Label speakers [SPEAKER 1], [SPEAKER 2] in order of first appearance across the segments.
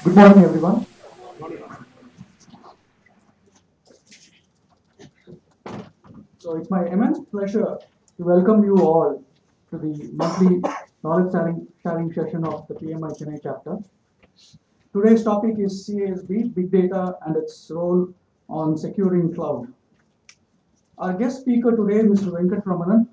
[SPEAKER 1] Good morning, everyone. So it's my immense pleasure to welcome you all to the monthly knowledge sharing session of the PMI Chennai chapter. Today's topic is CASB, Big Data and its role on securing cloud. Our guest speaker today, Mr. Venkat Ramanan,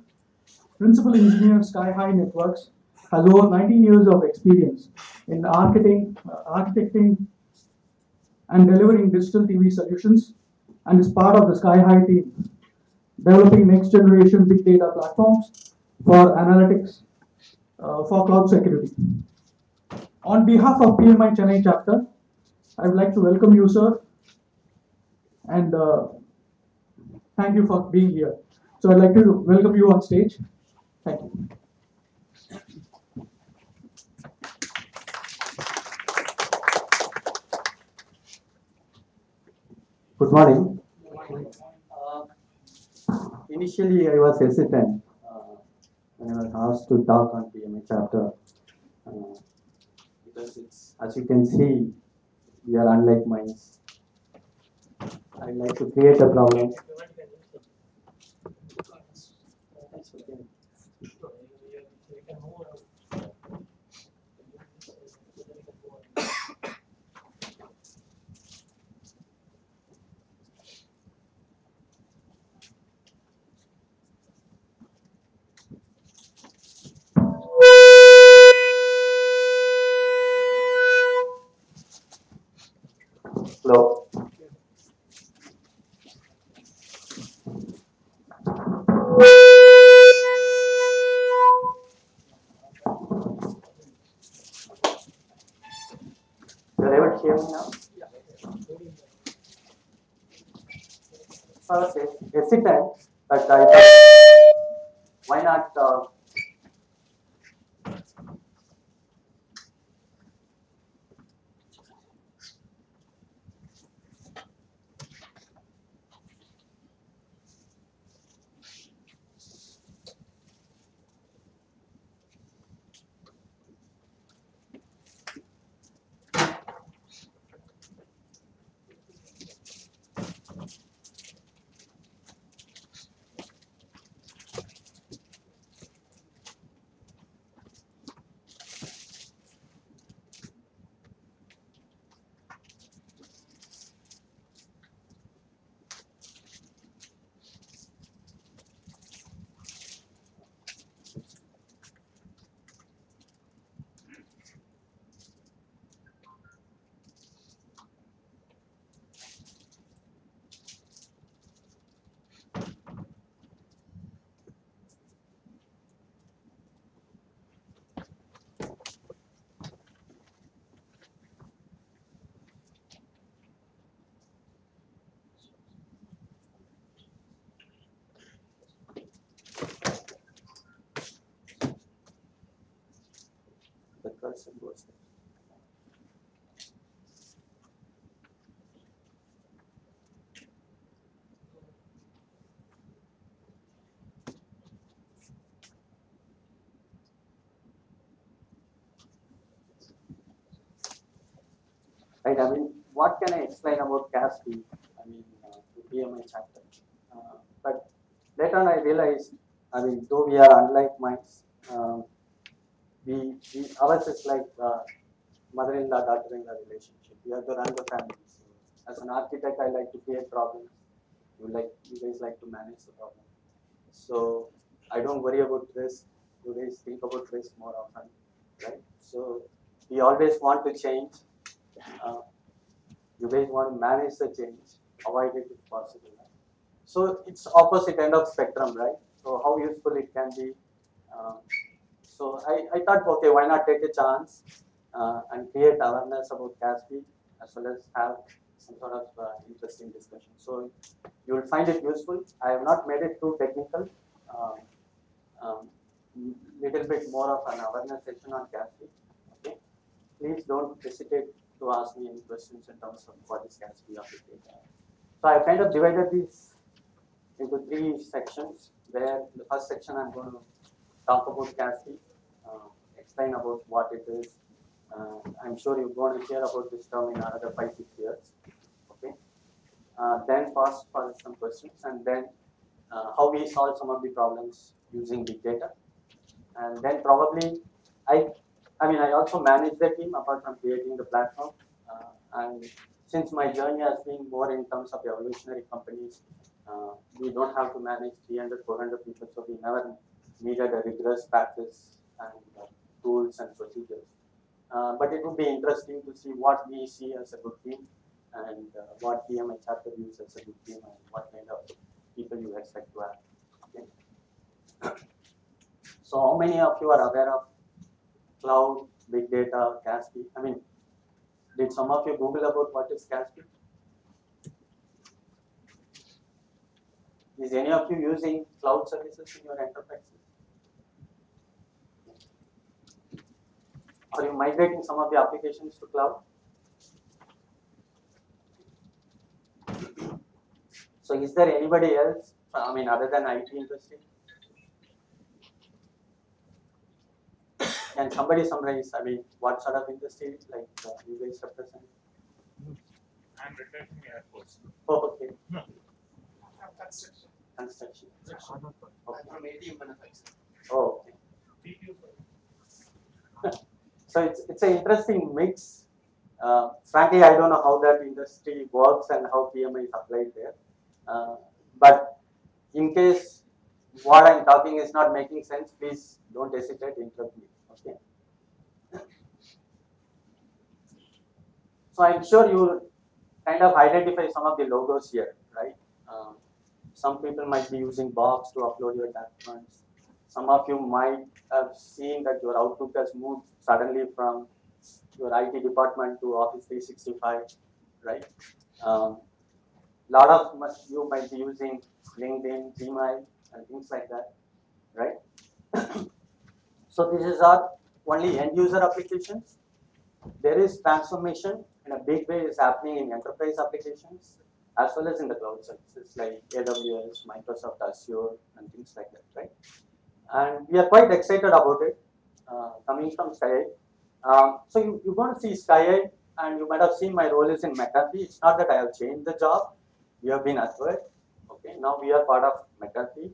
[SPEAKER 1] Principal Engineer, Sky High Networks, has over 19 years of experience in architecting and delivering digital TV solutions, and is part of the Sky High team, developing next generation big data platforms for analytics for cloud security. On behalf of PMI Chennai chapter, I would like to welcome you, sir, and thank you for being here. So I'd like to welcome you on stage. Thank you.
[SPEAKER 2] Good morning. Initially, I was hesitant when I was asked to talk on PMI chapter because it's, as you can see, we are unlike minds. I'd like to create a problem. Hello. So I was hesitant, but I thought, why not? The cursor goes there. Right. I mean, what can I explain about CASP? I mean, the PMI chapter. But later on, I realized, I mean, though we are unlike minds, ours is like mother-in-law, daughter-in-law relationship. We have to run the family. So, as an architect, I like to create problems. You guys like to manage the problem. So I don't worry about risk. You guys think about risk more often, right? So we always want to change. You guys want to manage the change, avoid it if possible. Right? So it's opposite end of spectrum, right? So how useful it can be. Um, so I thought, okay, why not take a chance and create awareness about CASP as well as have some sort of interesting discussion. So you will find it useful. I have not made it too technical. Um, Little bit more of an awareness section on CASP. Okay, please don't hesitate to ask me any questions in terms of what is CASP of the data. So I kind of divided these into three sections. Where the first section I'm going to talk about CASP, explain about what it is. I'm sure you're going to hear about this term in another 5-6 years. Okay. Then pause for some questions, and then how we solve some of the problems using big data. And then probably I also manage the team apart from creating the platform. And since my journey has been more in terms of evolutionary companies, we don't have to manage 300, 400 people, so we never needed a rigorous practice and tools and procedures. But it would be interesting to see what we see as a good team and what PMI chapter views as a good team and what kind of people you expect to have. Okay. So how many of you are aware of cloud, big data, CASP? I mean, did some of you Google about what is CASP? Is any of you using cloud services in your enterprises? Are you migrating some of the applications to cloud? So is there anybody else, other than IT industry? Can somebody summarize, what sort of industry like you guys represent?
[SPEAKER 3] I'm retired from Air Force.
[SPEAKER 2] Oh, okay.
[SPEAKER 3] Construction.
[SPEAKER 2] Construction.
[SPEAKER 3] Okay. From ATM manufacturing.
[SPEAKER 2] Oh, okay. So it's an interesting mix. Frankly, I don't know how that industry works and how PMI is applied there. But in case what I'm talking is not making sense, please don't hesitate to interrupt me. Okay. So I'm sure you kind of identify some of the logos here, right? Some people might be using Box to upload your documents. Some of you might have seen that your Outlook has moved suddenly from your IT department to Office 365, right? lot of you might be using LinkedIn, Gmail, and things like that, right? So this is our only end user applications. There is transformation in a big way is happening in enterprise applications as well as in the cloud services like AWS, Microsoft Azure, and things like that, right? And we are quite excited about it, coming from Sky. So you're going to see Sky, and you might have seen my role is in McAfee. It's not that I have changed the job. We have been acquired. Okay, now we are part of McAfee,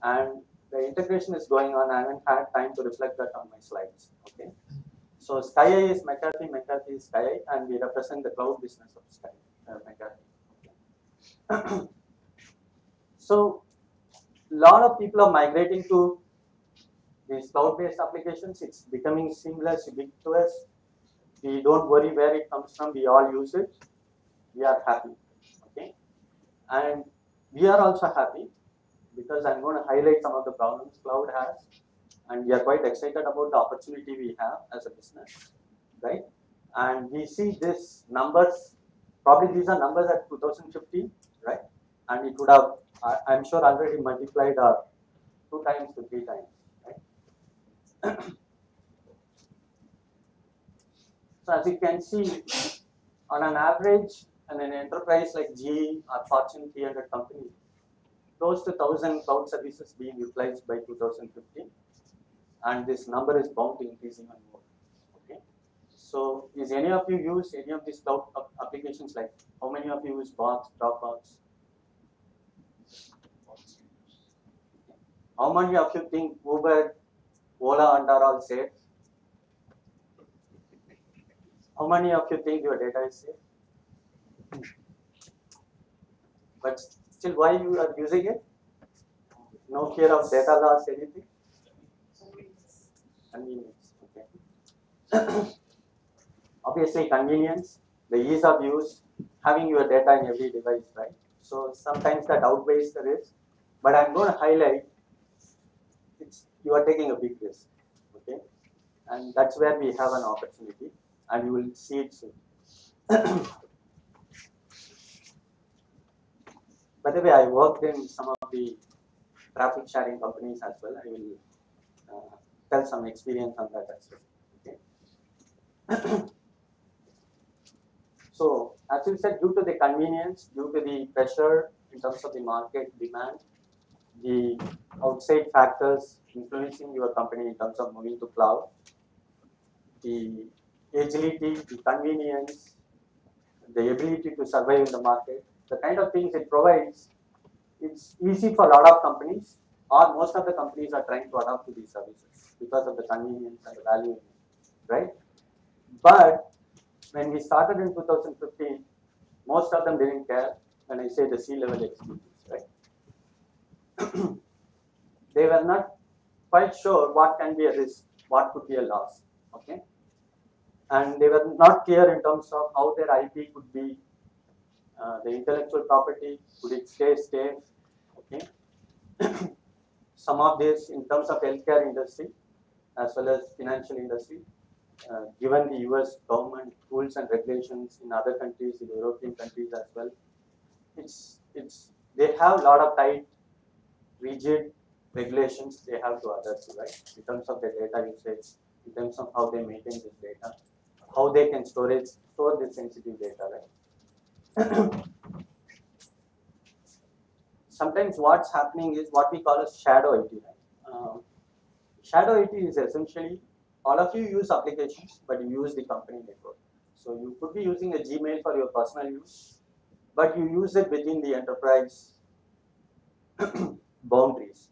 [SPEAKER 2] and the integration is going on. I haven't had time to reflect that on my slides. Okay, so Sky is McAfee, McAfee is Sky, and we represent the cloud business of Sky, McAfee. Okay. So a lot of people are migrating to these cloud-based applications. It's becoming seamless, ubiquitous. We don't worry where it comes from. We all use it. We are happy. Okay, and we are also happy because I'm going to highlight some of the problems cloud has, and we are quite excited about the opportunity we have as a business, right? And we see these numbers. Probably these are numbers at 2050, right? And it would have, I'm sure, already multiplied 2 times to 3 times, right? So as you can see, on an average, in an enterprise like GE or Fortune 300 company, close to 1,000 cloud services being utilized by 2015, and this number is bound to increase even more. Okay. So is any of you use any of these cloud applications? Like how many of you use Box, Dropbox? How many of you think Uber, Ola, and are all safe? How many of you think your data is safe? But still, why you are using it? No fear of data loss, anything? Convenience. Okay. Obviously, convenience, the ease of use, having your data in every device, right? So sometimes that outweighs the risk. But I'm going to highlight you are taking a big risk. Okay, and that's where we have an opportunity, and you will see it soon. By the way, I worked in some of the traffic sharing companies as well. I will tell some experience on that as well. Okay. So, as you said, due to the convenience, due to the pressure in terms of the market demand, the outside factors influencing your company in terms of moving to cloud, the agility, the convenience, the ability to survive in the market, the kind of things it provides, it's easy for a lot of companies, or most of the companies are trying to adapt to these services because of the convenience and the value in it, right? But when we started in 2015, most of them didn't care when I say the C-level executives, right? They were not quite sure what can be a risk, what could be a loss, okay? And they were not clear in terms of how their IP could be, the intellectual property, could it stay safe, okay? Some of this in terms of healthcare industry as well as financial industry, given the US government rules and regulations in other countries, in European countries as well, they have a lot of tight, rigid regulations they have to adhere to, right? In terms of their data usage, in terms of how they maintain this data, how they can store this sensitive data, right? Sometimes what's happening is what we call as shadow IT, right? Shadow IT is essentially all of you use applications, but you use the company network. So you could be using a Gmail for your personal use, but you use it within the enterprise boundaries.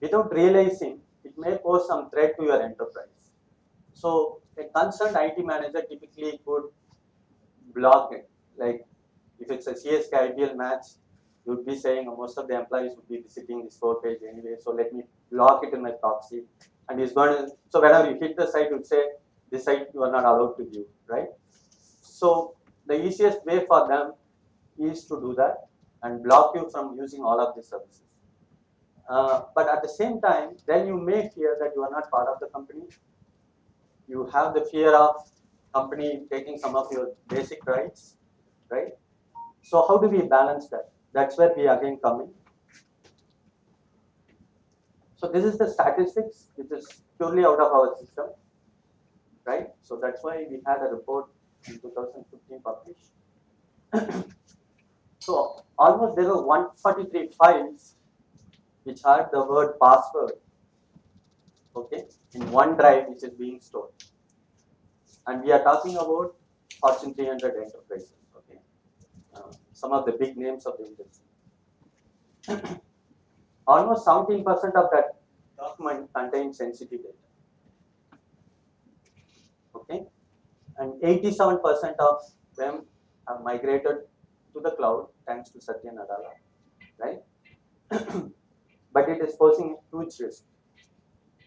[SPEAKER 2] Without realizing, it may pose some threat to your enterprise. So a concerned IT manager typically could block it. Like if it's a CSK IPL match, you would be saying most of the employees would be visiting this 4 page anyway, so let me lock it in my proxy. And he's going to, so whenever you hit the site, you would say, this site you are not allowed to view, right? So the easiest way for them is to do that and block you from using all of these services. But at the same time, then you may fear that you are not part of the company. You have the fear of company taking some of your basic rights, right? So how do we balance that? That's where we again come in. So this is the statistics which is purely out of our system, right? So that's why we had a report in 2015 published. So almost there were 143 files which had the word password, okay, in one drive which is being stored. And we are talking about Fortune 300 enterprises, okay, some of the big names of the industry. Almost 17% of that document contains sensitive data, okay, and 87% of them have migrated to the cloud thanks to Satya Nadella, right? But it is posing a huge risk.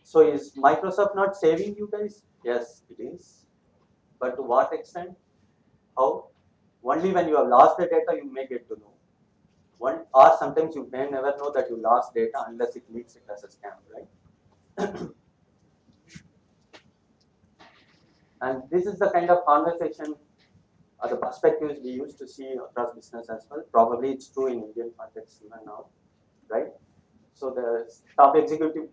[SPEAKER 2] So is Microsoft not saving you guys? Yes, it is. But to what extent? How? Only when you have lost the data, you may get to know. Or sometimes you may never know that you lost data unless it leaks it as a scam, right? And this is the kind of conversation or the perspectives we used to see across business as well. Probably it's true in Indian context even now, right? So the top executive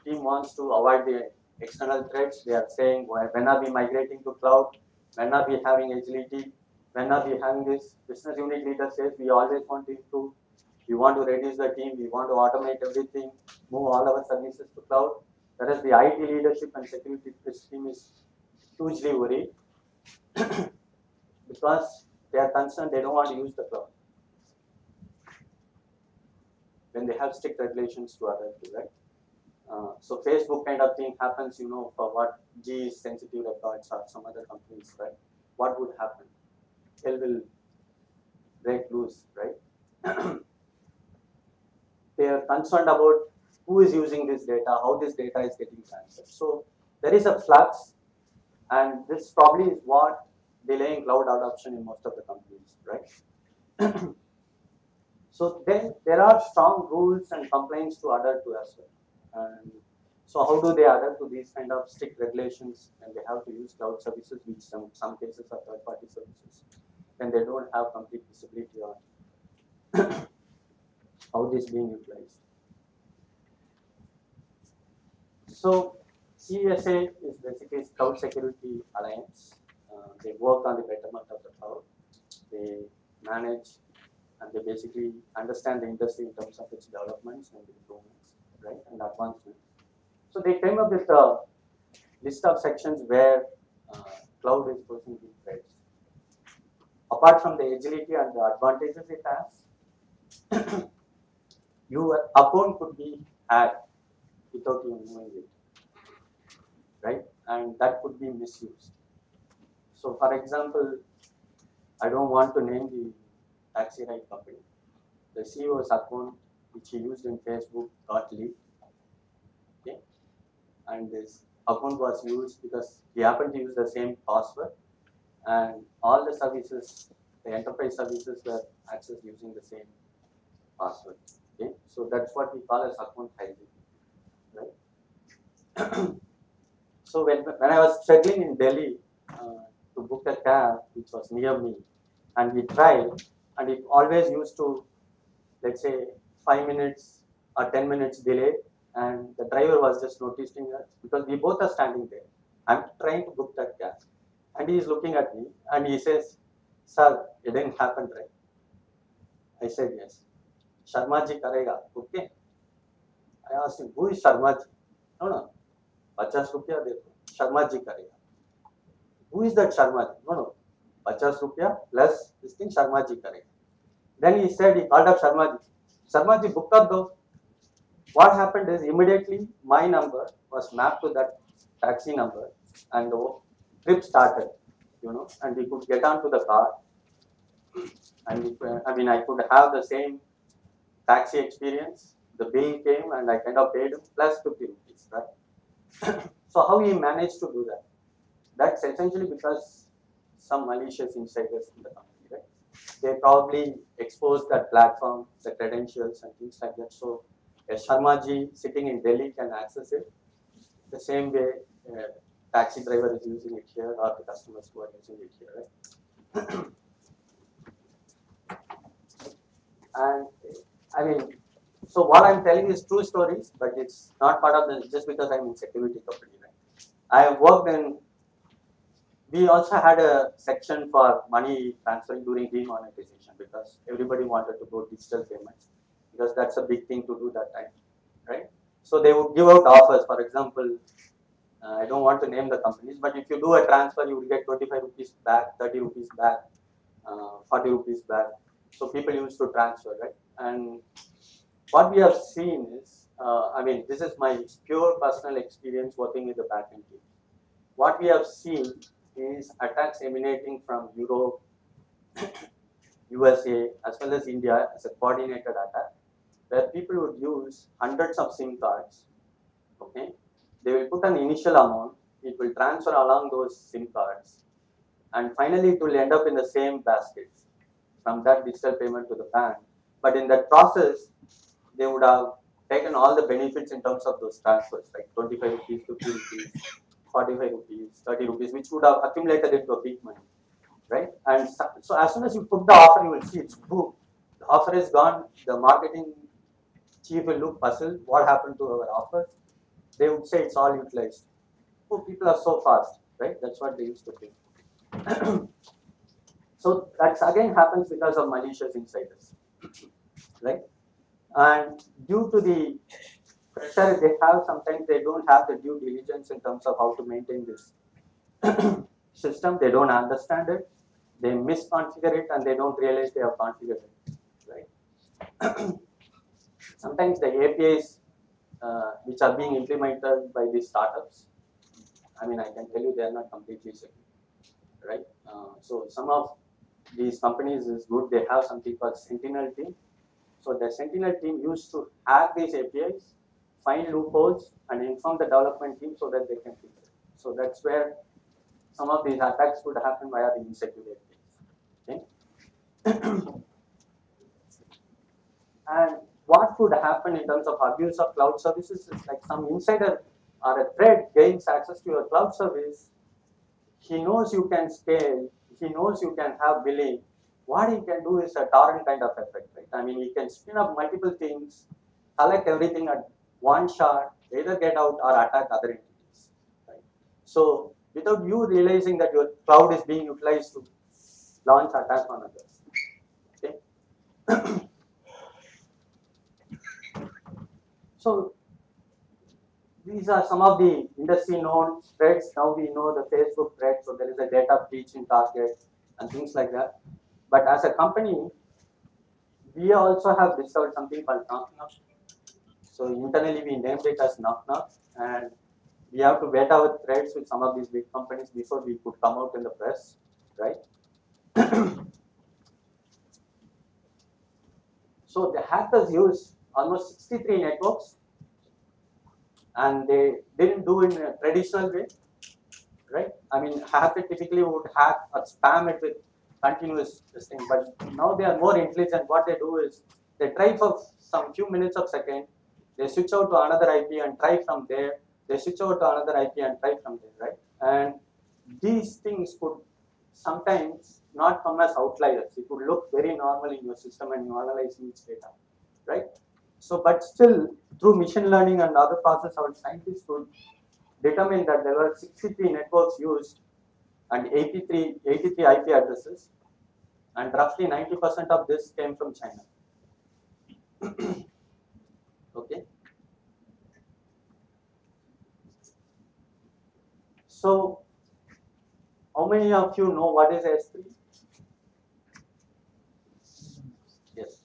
[SPEAKER 2] team wants to avoid the external threats. They are saying, when are we migrating to cloud? When are we having agility? When are we having this? Business unit leader says, we always want to improve. We want to reduce the team. We want to automate everything, move all our services to cloud. Whereas the IT leadership and security team is hugely worried because they are concerned they don't want to use the cloud when they have strict regulations to adhere to, right? So Facebook kind of thing happens, for what G's sensitive records or some other companies, right? What would happen? Hell will break loose, right? They are concerned about who is using this data, how this data is getting transferred. So there is a flux, and this probably is what delaying cloud adoption in most of the companies, right? So then there are strong rules and complaints to adhere to as well. And so how do they adhere to these kind of strict regulations when they have to use cloud services, which some cases are third-party services, and they don't have complete visibility on how this is being utilized. So CSA is basically Cloud Security Alliance. They work on the betterment of the cloud. They manage and they basically understand the industry in terms of its developments and improvements, right, and advancements. So they came up with a list of sections where cloud is posing big threats. Apart from the agility and the advantages it has, your account could be hacked without you knowing it, right? And that could be misused. So, for example, I don't want to name the taxi ride company. The CEO's account, which he used in Facebook, got leaked. Okay, and this account was used because he happened to use the same password, and all the services, the enterprise services, were accessed using the same password. Okay, so that's what we call as account hygiene, right? So when I was struggling in Delhi to book a cab which was near me, and we tried, and it always used to, let's say, 5 minutes or 10 minutes delay, and the driver was just noticing us because we both are standing there. I'm trying to book that cab, and he is looking at me, and he says, "Sir, it didn't happen, right?" I said, "Yes." "Sharma ji karega, okay?" I asked him, "Who is Sharma ji?" "No, no, 50 rupiya de do. Sharma ji karega." "Who is that Sharma ji?" "No, no, 50 rupiya plus this thing Sharma ji karega." Then he said, he called up Sharma ji. "Sharma ji, book kar do." What happened is immediately my number was mapped to that taxi number, and the trip started, and we could get onto the car, and I could have the same taxi experience. The bill came, and I kind of paid him plus 50 rupees, right? So how he managed to do that? That's essentially because some malicious insiders in the company, right? They probably exposed that platform, the credentials and things like that. So a Sharma ji sitting in Delhi can access it the same way a taxi driver is using it here or the customers who are using it here, right? And I mean, so what I'm telling is true stories, but it's not part of the just because I'm in security company. Right? I have worked in. We also had a section for money transferring during demonetization because everybody wanted to go digital payments because that's a big thing to do that time, right? So they would give out offers. For example, I don't want to name the companies, but if you do a transfer, you will get 25 rupees back, 30 rupees back, 40 rupees back. So people used to transfer, right? And what we have seen is, I mean, this is my pure personal experience working with the backend team. What we have seen is attacks emanating from Europe, USA, as well as India as a coordinated attack, where people would use hundreds of SIM cards. Okay, they will put an initial amount, it will transfer along those SIM cards, and finally it will end up in the same basket from that digital payment to the bank. But in that process, they would have taken all the benefits in terms of those transfers, like 25 rupees, 50 rupees, 45 rupees, 30 rupees, which would have accumulated into a big money, right? And so as soon as you put the offer, you will see it's boom. The offer is gone. The marketing chief will look puzzled. What happened to our offer? They would say it's all utilized. Oh, people are so fast, right? That's what they used to think. So that again happens because of malicious insiders, right? And due to the pressure they have, sometimes they don't have the due diligence in terms of how to maintain this system. They don't understand it. They misconfigure it and they don't realize they have configured it, right? Sometimes the APIs which are being implemented by these startups, I mean, I can tell you they are not completely secure, right? So some of these companies is good. They have something called Sentinel team. So the Sentinel team used to hack these APIs, find loopholes, and inform the development team so that they can fix it. So that's where some of these attacks would happen via the insecure APIs. Okay. And what could happen in terms of abuse of cloud services is like some insider or a threat gains access to your cloud service. He knows you can scale. He knows you can have billing. What he can do is a torrent kind of effect, right? I mean, he can spin up multiple things, collect everything at one shot, either get out or attack other entities, right? So without you realizing that your cloud is being utilized to launch attack on others. Okay. So these are some of the industry known threats. Now we know the Facebook threat, so there is a data breach in target and things like that. But as a company, we also have discovered something called knock knock. So internally we named it as knock knock, and we have to vet our threats with some of these big companies before we could come out in the press, right? So the hackers used almost 63 networks, and they didn't do it in a traditional way, right? I mean, hacker typically would hack or spam it with continuous this thing, but now they are more intelligent. What they do is they try for some few minutes of second, they switch out to another IP and try from there. They switch out to another IP and try from there, right? And these things could sometimes not come as outliers. It could look very normal in your system and you analyze each data, right? So, but still, through machine learning and other process, our scientists could determined that there were 63 networks used and 83 IP addresses, and roughly 90% of this came from China. Okay. So, how many of you know what is S3? Yes.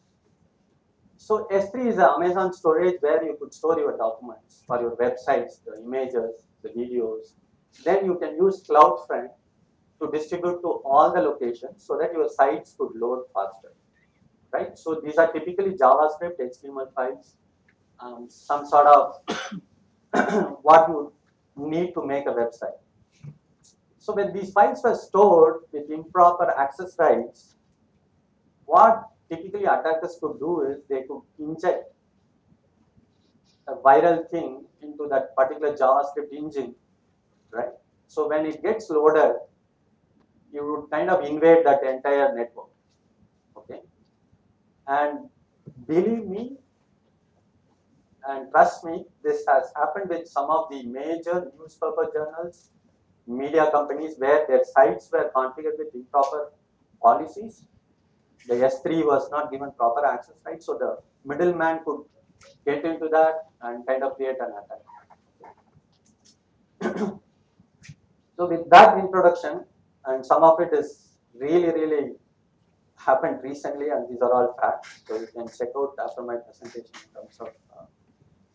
[SPEAKER 2] So, S3 is an Amazon storage where you could store your documents for your websites, the images, the videos. Then you can use CloudFront to distribute to all the locations so that your sites could load faster, right? So these are typically JavaScript, HTML files, some sort of what you need to make a website. So when these files were stored with improper access rights, what typically attackers could do is they could inject a viral thing into that particular JavaScript engine, right? So when it gets loaded, you would kind of invade that entire network, okay? And believe me and trust me, this has happened with some of the major newspaper journals, media companies where their sites were configured with improper policies. The S3 was not given proper access rights, so the middleman could get into that and kind of create an attack. So with that introduction, and some of it is really happened recently, and these are all facts, so you can check out after my presentation in terms of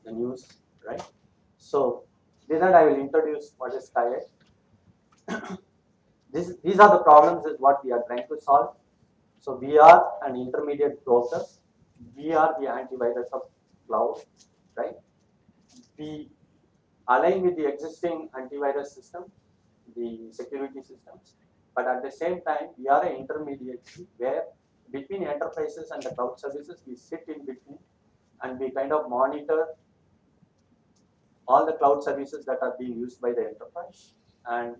[SPEAKER 2] the news, right? So with that, I will introduce what is TIE. These are the problems is what we are trying to solve. So we are an intermediate broker. We are the antivirus of cloud, right? We align with the existing antivirus system, the security systems, but at the same time, we are an intermediary where between enterprises and the cloud services, we sit in between and we kind of monitor all the cloud services that are being used by the enterprise, and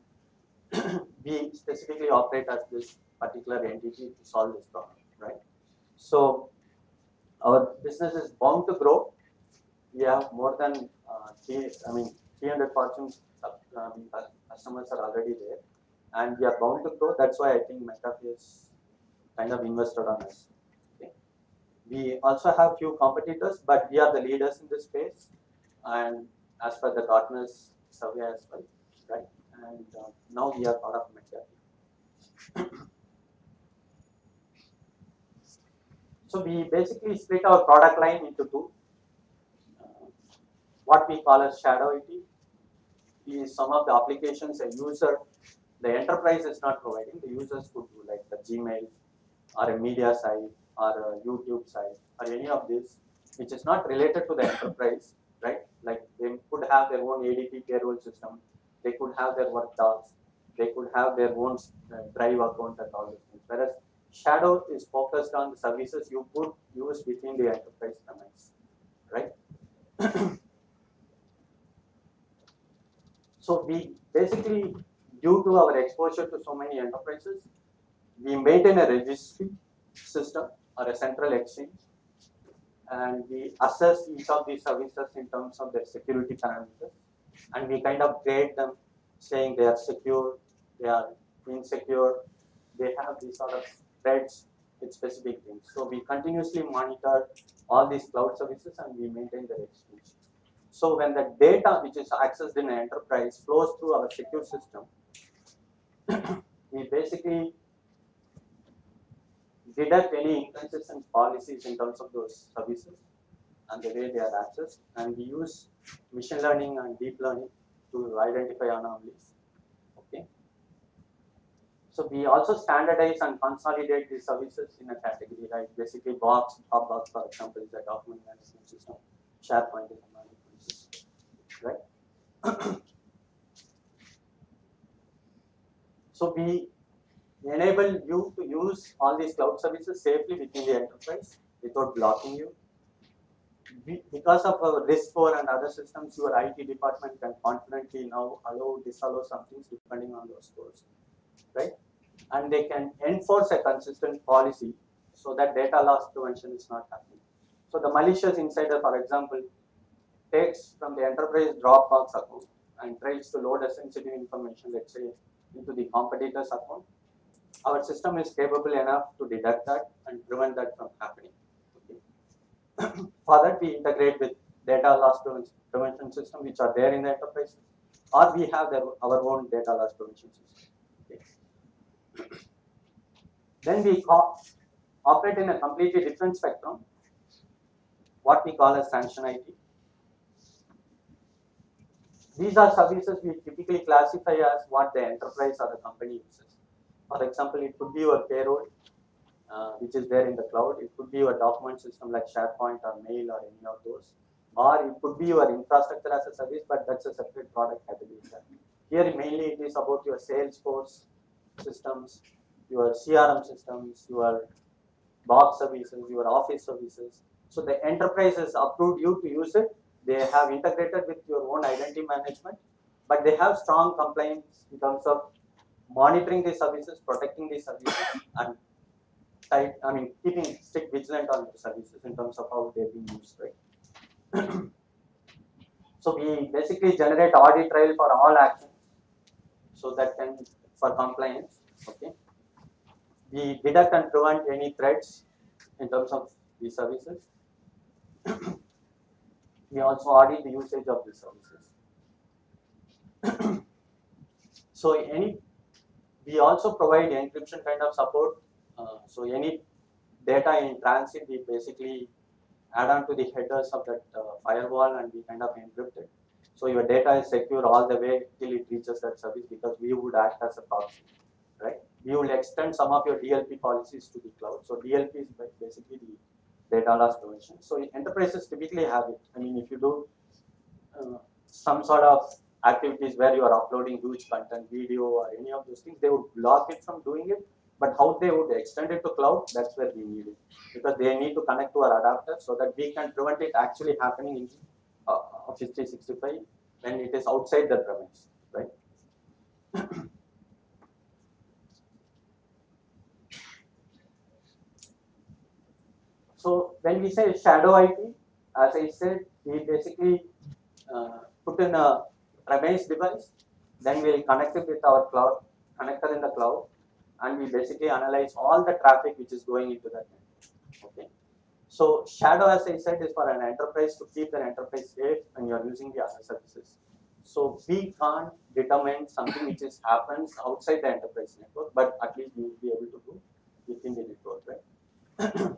[SPEAKER 2] we specifically operate as this particular entity to solve this problem, right? So our business is bound to grow. We have more than 300 Fortune customers are already there, and we are bound to grow. That's why I think McAfee is kind of invested on us. Okay. We also have few competitors, but we are the leaders in this space, and as per the Gartner's survey as well, right? And now we are part of McAfee. So we basically split our product line into two. What we call as shadow IT is some of the applications a user, the enterprise is not providing. The users could do like the Gmail or a media site or a YouTube site or any of this, which is not related to the enterprise, right? Like they could have their own ADP payroll system, they could have their work docs, they could have their own drive account and all those things. Whereas shadow is focused on the services you could use within the enterprise domains, right? So we basically, due to our exposure to so many enterprises, we maintain a registry system or a central exchange, and we assess each of these services in terms of their security parameters, and we kind of grade them, saying they are secure, they are insecure, they have these sort of threats with specific things. So we continuously monitor all these cloud services and we maintain their exchange. So when the data which is accessed in an enterprise flows through our secure system, we basically deduct any inconsistent policies in terms of those services and the way they are accessed, and we use machine learning and deep learning to identify anomalies. Okay. So we also standardize and consolidate these services in a category, like basically Box, Hubbox, for example, is a document management system, SharePoint is a management system, right? So we enable you to use all these cloud services safely within the enterprise without blocking you. Because of our risk score and other systems, your IT department can confidently now allow, disallow some things depending on those scores, right? And they can enforce a consistent policy so that data loss prevention is not happening. So the malicious insider, for example, takes from the enterprise Dropbox account and tries to load a sensitive information, let's say, into the competitor's account. Our system is capable enough to detect that and prevent that from happening. Okay. For that, we integrate with data loss prevention system which are there in the enterprise, or we have our own data loss prevention system. Okay. Then we operate in a completely different spectrum, what we call as sanction IT. These are services we typically classify as what the enterprise or the company uses. For example, it could be your payroll, which is there in the cloud. It could be your document system like SharePoint or Mail or any of those. Or it could be your infrastructure as a service, but that's a separate product category. Here, mainly it is about your Salesforce systems, your CRM systems, your box services, your office services. So the enterprise has approved you to use it. They have integrated with your own identity management, but they have strong compliance in terms of monitoring these services, protecting these services, and tight, I mean, keeping strict vigilant on the services in terms of how they're being used, right? So we basically generate audit trail for all actions, so that can for compliance. Okay, we detect and prevent any threats in terms of these services. We also audit the usage of these services. So we also provide encryption kind of support. So any data in transit, we basically add on to the headers of that firewall, and we kind of encrypt it. So your data is secure all the way till it reaches that service, because we would act as a proxy, right? We will extend some of your DLP policies to the cloud. So DLP is basically the data loss prevention. So enterprises typically have it. I mean, if you do some sort of activities where you are uploading huge content, video, or any of those things, they would block it from doing it. But how they would extend it to cloud, that's where we need it, because they need to connect to our adapter so that we can prevent it actually happening in Office 365 when it is outside the premise, right? So when we say shadow IT, as I said, we basically put in a premise device, then we'll connect it with our cloud connector in the cloud, and we basically analyze all the traffic which is going into that network. Okay. So shadow, as I said, is for an enterprise to keep an enterprise safe when you are using the other services. So we can't determine something which happens outside the enterprise network, but at least we will be able to do within the network, right?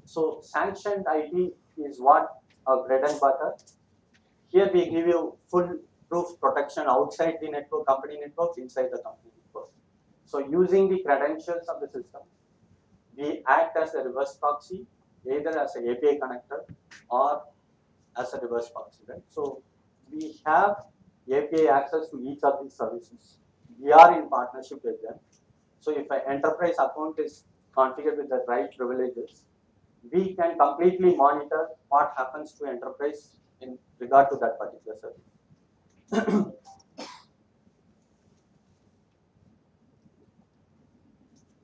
[SPEAKER 2] So sanctioned IT is what our bread and butter. Here we give you full proof protection outside the network, company networks, inside the company network. So using the credentials of the system, we act as a reverse proxy, either as an API connector or as a reverse proxy, right? So we have API access to each of these services. We are in partnership with them. So if an enterprise account is configured with the right privileges, we can completely monitor what happens to enterprise in regard to that particular service.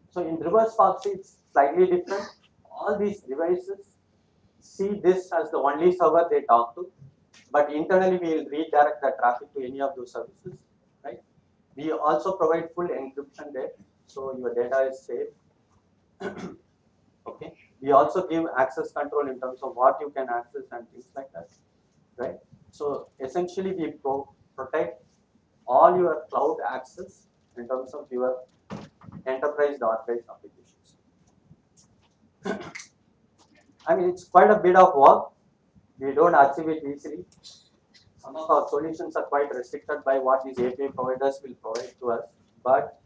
[SPEAKER 2] So in reverse proxy, it's slightly different. All these devices see this as the only server they talk to, but internally we will redirect the traffic to any of those services, right? We also provide full encryption there, so your data is safe. Okay. We also give access control in terms of what you can access and things like that, right? So essentially, we protect all your cloud access in terms of your enterprise archives applications. I mean, it's quite a bit of work. We don't achieve it easily. Some of our solutions are quite restricted by what these API providers will provide to us, but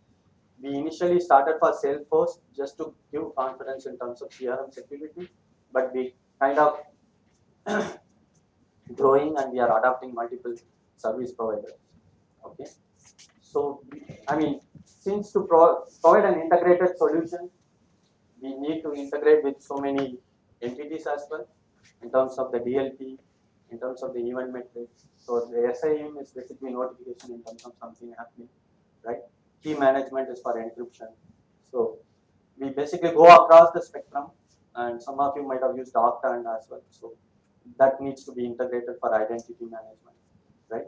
[SPEAKER 2] we initially started for Salesforce just to give confidence in terms of CRM security, but we kind of growing and we are adopting multiple service providers. Okay, so I mean, since to provide an integrated solution, we need to integrate with so many entities as well, in terms of the DLP, in terms of the event metrics. So the SIM is basically notification in terms of something happening, right? Key management is for encryption. So we basically go across the spectrum, and some of you might have used Octane as well. So that needs to be integrated for identity management, right?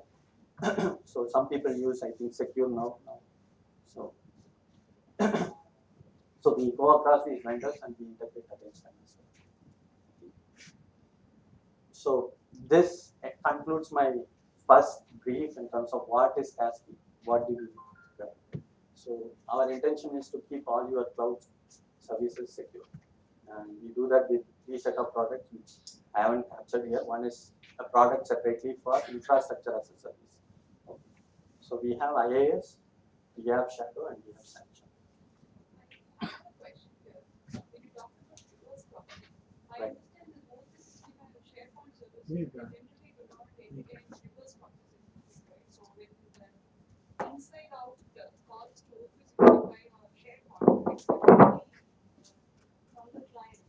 [SPEAKER 2] So some people use, I think, Secure now. So so we go across these vendors and we integrate against them as well. So this concludes my first brief in terms of what is CASP, what do we do, right? So our intention is to keep all your cloud services secure, and we do that with three set of products which I haven't captured here. One is a product separately for infrastructure as a service. Okay. So we have IaaS, we have Shadow, and we have Sanction. Right.
[SPEAKER 4] Inside out calls to 365 or SharePoint, it's from the client.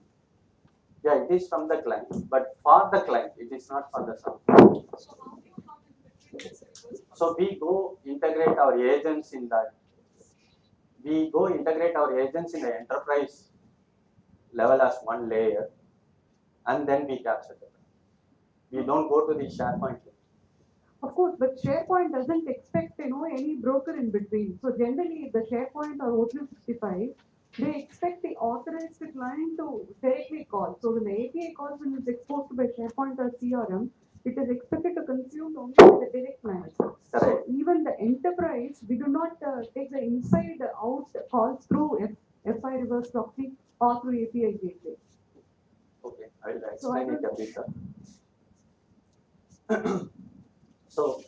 [SPEAKER 2] Yeah, it is from the client, but for the client, it is not for the server.
[SPEAKER 4] So how do you come in between it's reverse
[SPEAKER 2] So we go integrate our agents in that. We go integrate our agents in the enterprise level as one layer, and then we capture them. We don't go to the SharePoint layer.
[SPEAKER 5] Of course, but SharePoint doesn't expect any broker in between. So generally, the SharePoint or O365, they expect the authorized client to directly call. So when the API calls when it's exposed by SharePoint or CRM, it is expected to consume only by the direct client. So
[SPEAKER 2] Correct.
[SPEAKER 5] even the enterprise, we do not take the inside out calls through FI reverse proxy or through API gateway.
[SPEAKER 2] Okay, I will
[SPEAKER 5] So I
[SPEAKER 2] explain it
[SPEAKER 5] will-
[SPEAKER 2] a bit. So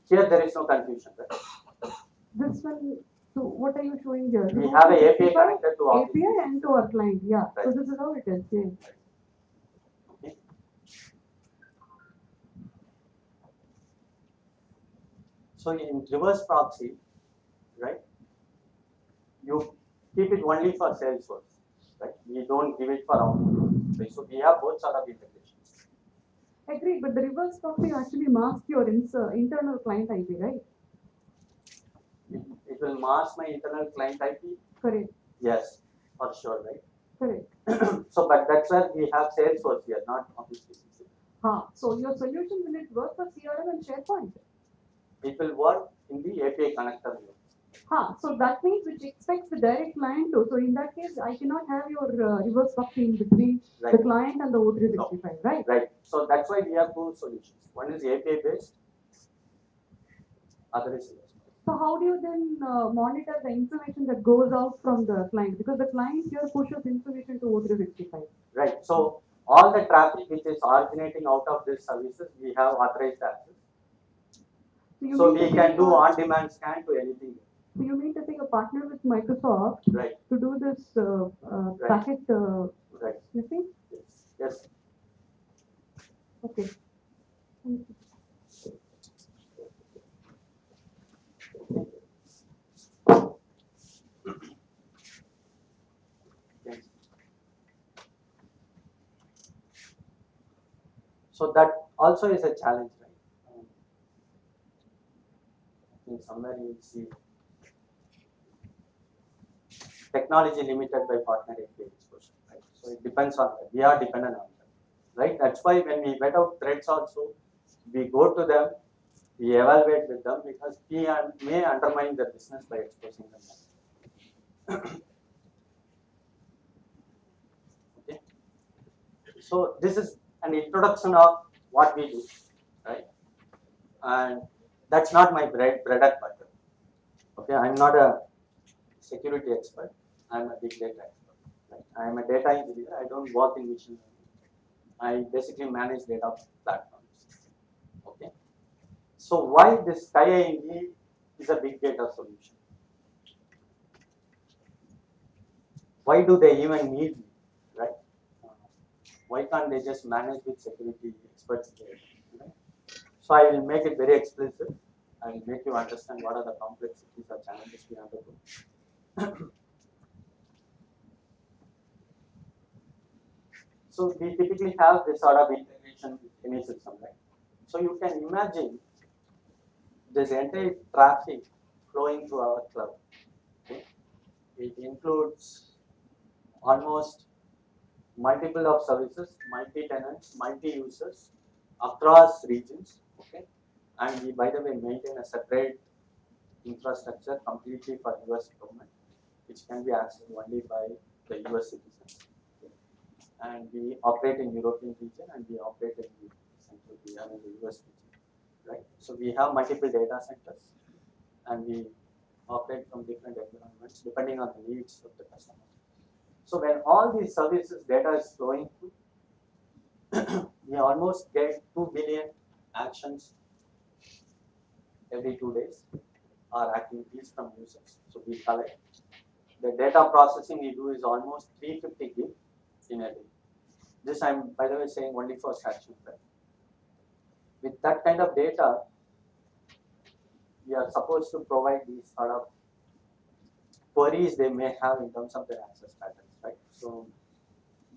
[SPEAKER 2] here there is no confusion, right?
[SPEAKER 5] This one, so what are you showing here?
[SPEAKER 2] We have a API
[SPEAKER 5] 365
[SPEAKER 2] connected to Office.
[SPEAKER 5] API and to our client, yeah. So
[SPEAKER 2] Right.
[SPEAKER 5] this is how it is, yeah.
[SPEAKER 2] Okay. So in reverse proxy, right, you keep it only for Salesforce, right? We don't give it for Outlook. Right? So we have both sort of integrations.
[SPEAKER 5] Agreed, but the reverse proxy actually masks your internal client IP, right?
[SPEAKER 2] It will mask my internal client IP.
[SPEAKER 5] Correct,
[SPEAKER 2] Yes, for sure, right?
[SPEAKER 5] correct.
[SPEAKER 2] So, but that's where we have Salesforce here, not Office 365.
[SPEAKER 5] So your solution will it work for CRM and SharePoint?
[SPEAKER 2] It will work in the API connector view.
[SPEAKER 5] So that means which expects the direct client to. So in that case, I cannot have your reverse proxy in between the
[SPEAKER 2] Right.
[SPEAKER 5] client and the O365, right?
[SPEAKER 2] Right. So that's why we have two solutions. One is API based, other is reverse.
[SPEAKER 5] So how do you then monitor the information that goes out from the client? Because the client here pushes information to O365.
[SPEAKER 2] Right. So all the traffic which is originating out of these services, we have authorized access.
[SPEAKER 5] you
[SPEAKER 2] So
[SPEAKER 5] mean
[SPEAKER 2] we
[SPEAKER 5] to
[SPEAKER 2] can
[SPEAKER 5] say
[SPEAKER 2] do
[SPEAKER 5] a-
[SPEAKER 2] on-demand scan to anything.
[SPEAKER 5] So you mean to say a partner with Microsoft
[SPEAKER 2] Right.
[SPEAKER 5] to do this
[SPEAKER 2] Right.
[SPEAKER 5] packet
[SPEAKER 2] Right.
[SPEAKER 5] sniffing?
[SPEAKER 2] Yes. Yes.
[SPEAKER 5] Okay. Thank you.
[SPEAKER 2] Yes. So that also is a challenge, right? I think somewhere you will see technology limited by partner API exposure, right? So it depends on that. We are dependent on that, right? That's why when we vet out threats also, we go to them, we evaluate with them because we may undermine their business by exposing them. Okay. So this is an introduction of what we do, right? And that's not my bread and butter. Okay, I'm not a security expert. I'm a big data expert. Right? I'm a data engineer. I don't work in machine learning. I basically manage data platforms. Okay. So why this SkyING is a big data solution? Why do they even need me, right? Why can't they just manage with security experts there? Right? So I will make it very explicit. I will make you understand what are the complexities or challenges we undergo. So we typically have this sort of integration with any system, right? So you can imagine this entire traffic flowing through our cloud. Okay? It includes almost multiple of services, multi-tenants, multi-users across regions. Okay, and we, by the way, maintain a separate infrastructure completely for US government, which can be accessed only by the US citizens. Okay. And we operate in European region and we operate in the Central region and the US region, right? So we have multiple data centers and we operate from different environments depending on the needs of the customer. So when all these services data is flowing through, we almost get 2 billion actions every 2 days or activities from users. So we collect. The data processing we do is almost 350 gig in a day. This I'm, by the way, saying only for searching. Right? With that kind of data, we are supposed to provide these sort of queries they may have in terms of their access patterns, right? So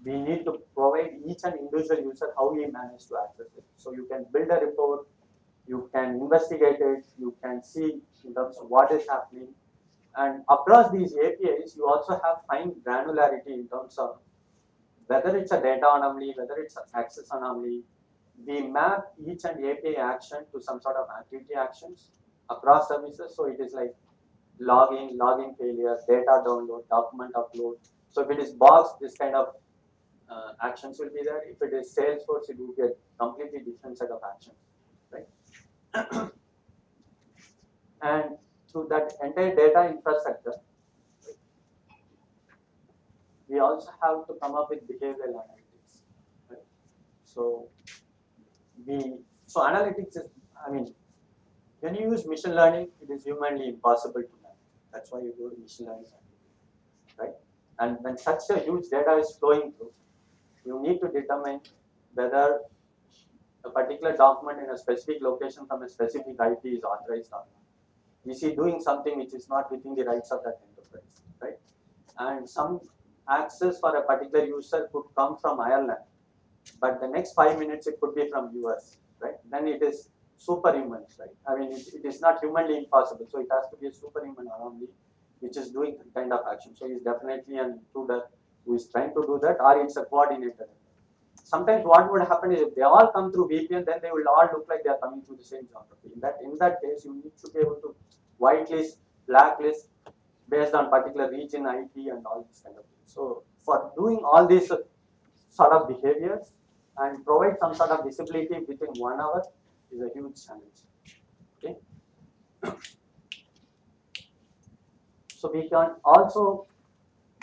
[SPEAKER 2] we need to provide each and individual user how he managed to access it. So you can build a report, you can investigate it, you can see in terms of what is happening. And across these APIs, you also have fine granularity in terms of whether it's a data anomaly, whether it's an access anomaly. We map each and API action to some sort of activity actions across services. So it is like logging failure, data download, document upload. So if it is box, this kind of actions will be there. If it is Salesforce, it will be a completely different set of actions, right? And through that entire data infrastructure, we also have to come up with behavioral analytics, right? So analytics is, I mean, when you use machine learning, it is humanly impossible to manage. That's why you do machine learning, right? And when such a huge data is flowing through, you need to determine whether a particular document in a specific location from a specific IP is authorized or not. Is he doing something which is not within the rights of that enterprise, right? And some access for a particular user could come from Ireland, but the next 5 minutes it could be from US, right? Then it is superhuman, right? I mean, it is not humanly impossible, so it has to be a superhuman anomaly which is doing that kind of action. So he's definitely an intruder who is trying to do that, or it's a coordinator. Sometimes what would happen is if they all come through VPN, then they will all look like they are coming through the same geography. In that case, you need to be able to whitelist, blacklist based on particular region, IP, and all this kind of things. So for doing all these sort of behaviors and provide some sort of visibility within 1 hour is a huge challenge. Okay. So we can also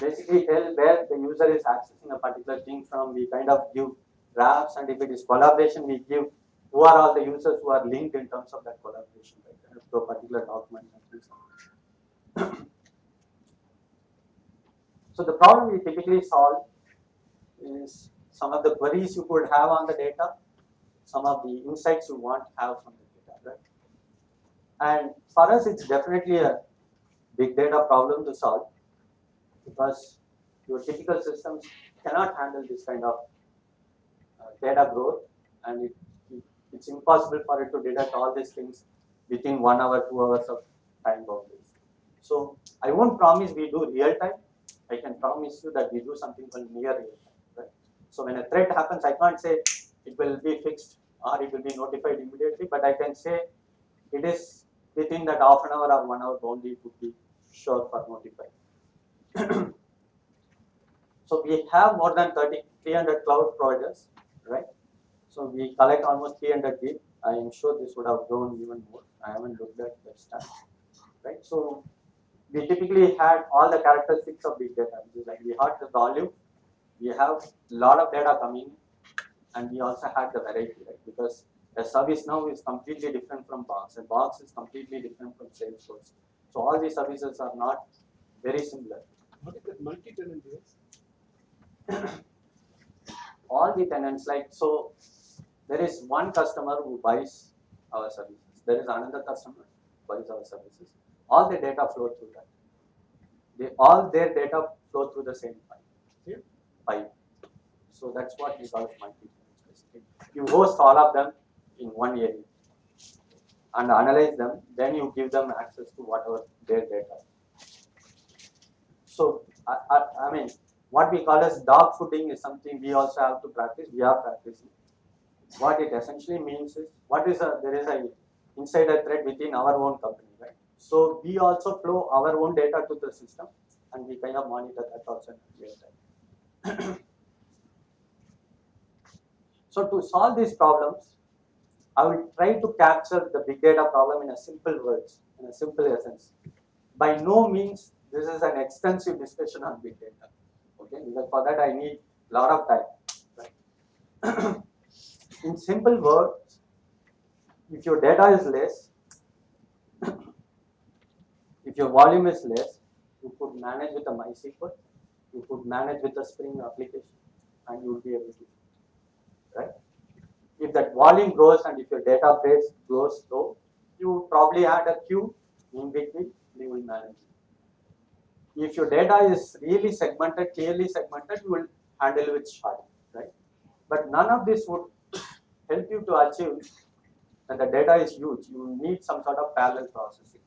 [SPEAKER 2] basically tell where the user is accessing a particular thing from. We kind of give graphs, and if it is collaboration, we give who are all the users who are linked in terms of that collaboration, right, to a particular document. So the problem we typically solve is some of the queries you could have on the data, some of the insights you want to have from the data, right? And for us, it's definitely a big data problem to solve, because your typical systems cannot handle this kind of data growth, and it's impossible for it to detect all these things within 1 hour, 2 hours of time boundaries. So I won't promise we do real time. I can promise you that we do something called near real time, right? So when a threat happens, I can't say it will be fixed or it will be notified immediately, but I can say it is within that half an hour or 1 hour boundary to be sure for notified. So we have more than 300 cloud providers, right? So we collect almost 300 gig. I am sure this would have grown even more. I haven't looked at that stat, right? So we typically had all the characteristics of big data, which is like we had the volume, we have a lot of data coming, and we also had the variety, right? Because a service now is completely different from box, and box is completely different from Salesforce. So all these services are not very similar.
[SPEAKER 6] What is that multi-tenant is?
[SPEAKER 2] All the tenants, like, so there is one customer who buys our services. There is another customer who buys our services. All the data flow through that. All their data flow through the same pipe. So that's what we call multi-tenants basically. You host all of them in one area and analyze them. Then you give them access to whatever their data. So I mean, what we call as dog fooding is something we also have to practice. We are practicing. What it essentially means is, there is a insider threat within our own company, right? So we also flow our own data to the system, and we kind of monitor that also in real time. So to solve these problems, I will try to capture the big data problem in a simple words, in a simple essence. By no means this is an extensive discussion on big data. Okay, because for that I need a lot of time. Right? In simple words, if your data is less, if your volume is less, you could manage with a MySQL, you could manage with a Spring application, and you will be able to, right? If that volume grows and if your database grows slow, you probably add a queue in between, you will manage it. If your data is really segmented, clearly segmented, you will handle with sharding, right? But none of this would help you to achieve and the data is huge, you need some sort of parallel processing.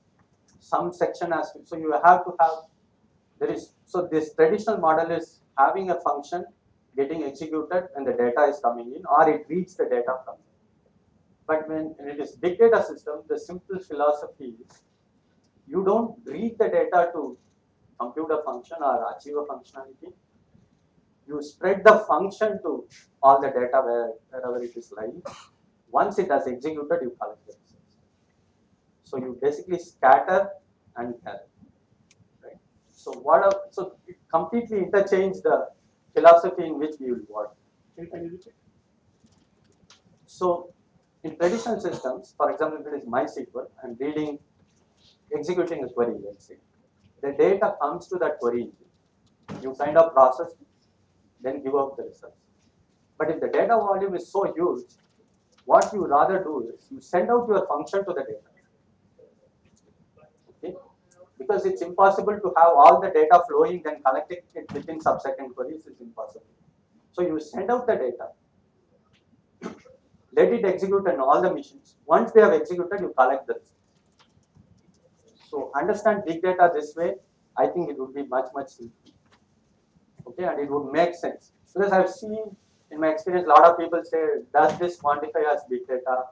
[SPEAKER 2] Some section has to, so you have to have, so this traditional model is having a function getting executed and the data is coming in, or it reads the data from it. But when it is big data system, the simple philosophy is you don't read the data to compute a function or achieve a functionality. You spread the function to all the data wherever it is lying. Once it has executed, you collect the results. So you basically scatter and gather, right? So so it completely interchange the philosophy in which we will work.
[SPEAKER 6] Can you repeat?
[SPEAKER 2] So in traditional systems, for example, if it is MySQL, I'm executing a query, let's say. The data comes to that query engine. You kind of process it, then give out the results. But if the data volume is so huge, what you rather do is you send out your function to the data. Okay? Because it's impossible to have all the data flowing, then collecting it within sub-second queries is impossible. So you send out the data, let it execute on all the machines. Once they have executed, you collect the results. So understand big data this way, I think it would be much simpler. Okay, and it would make sense. Because I've seen in my experience, a lot of people say, does this quantify as big data?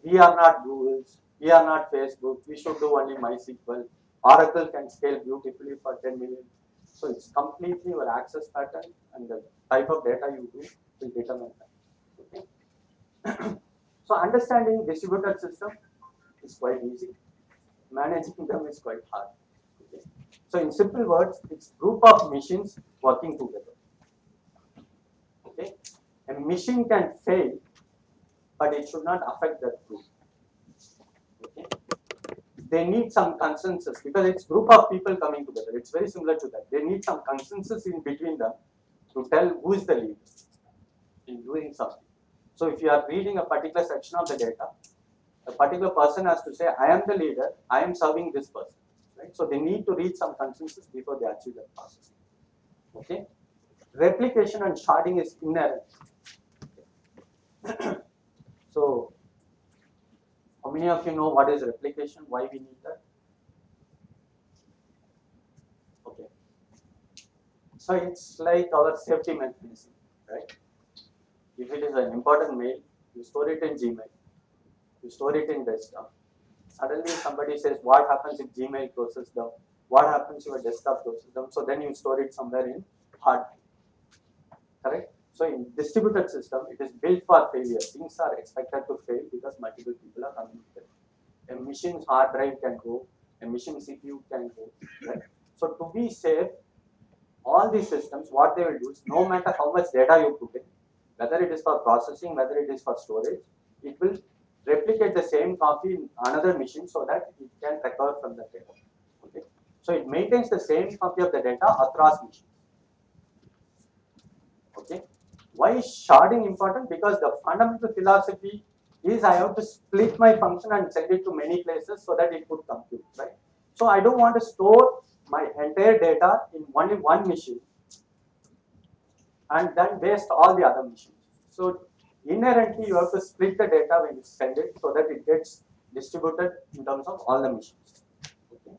[SPEAKER 2] We are not Google, we are not Facebook, we should do only MySQL. Oracle can scale beautifully for 10 million. So it's completely your access pattern and the type of data you do will determine that. Okay. So understanding distributed system is quite easy. Managing them is quite hard. Okay. So in simple words, it's group of machines working together. Okay. A machine can fail, but it should not affect that group. Okay. They need some consensus because it's group of people coming together. It's very similar to that. They need some consensus in between them to tell who is the leader in doing something. So if you are reading a particular section of the data, a particular person has to say, I am the leader, I am serving this person. Right? So they need to reach some consensus before they achieve that process. Okay? Replication and sharding is inherent. So, how many of you know what is replication? Why we need that? Okay. So it's like our safety mechanism, right? If it is an important mail, you store it in Gmail, you store it in desktop. Suddenly somebody says, what happens if Gmail closes down? What happens if your desktop closes down? So then you store it somewhere in hard drive, correct? So in distributed system, it is built for failure. Things are expected to fail because multiple people are communicating. A machine's hard drive can go, a machine CPU can go, right? So to be safe, all these systems, what they will do is, no matter how much data you put in, whether it is for processing, whether it is for storage, it will replicate the same copy in another machine so that it can recover from the data. Okay? So it maintains the same copy of the data across machines. Okay? Why is sharding important? Because the fundamental philosophy is I have to split my function and send it to many places so that it could compute, right? So I don't want to store my entire data in only one machine and then waste all the other machines. So inherently you have to split the data when you send it so that it gets distributed in terms of all the machines. Okay?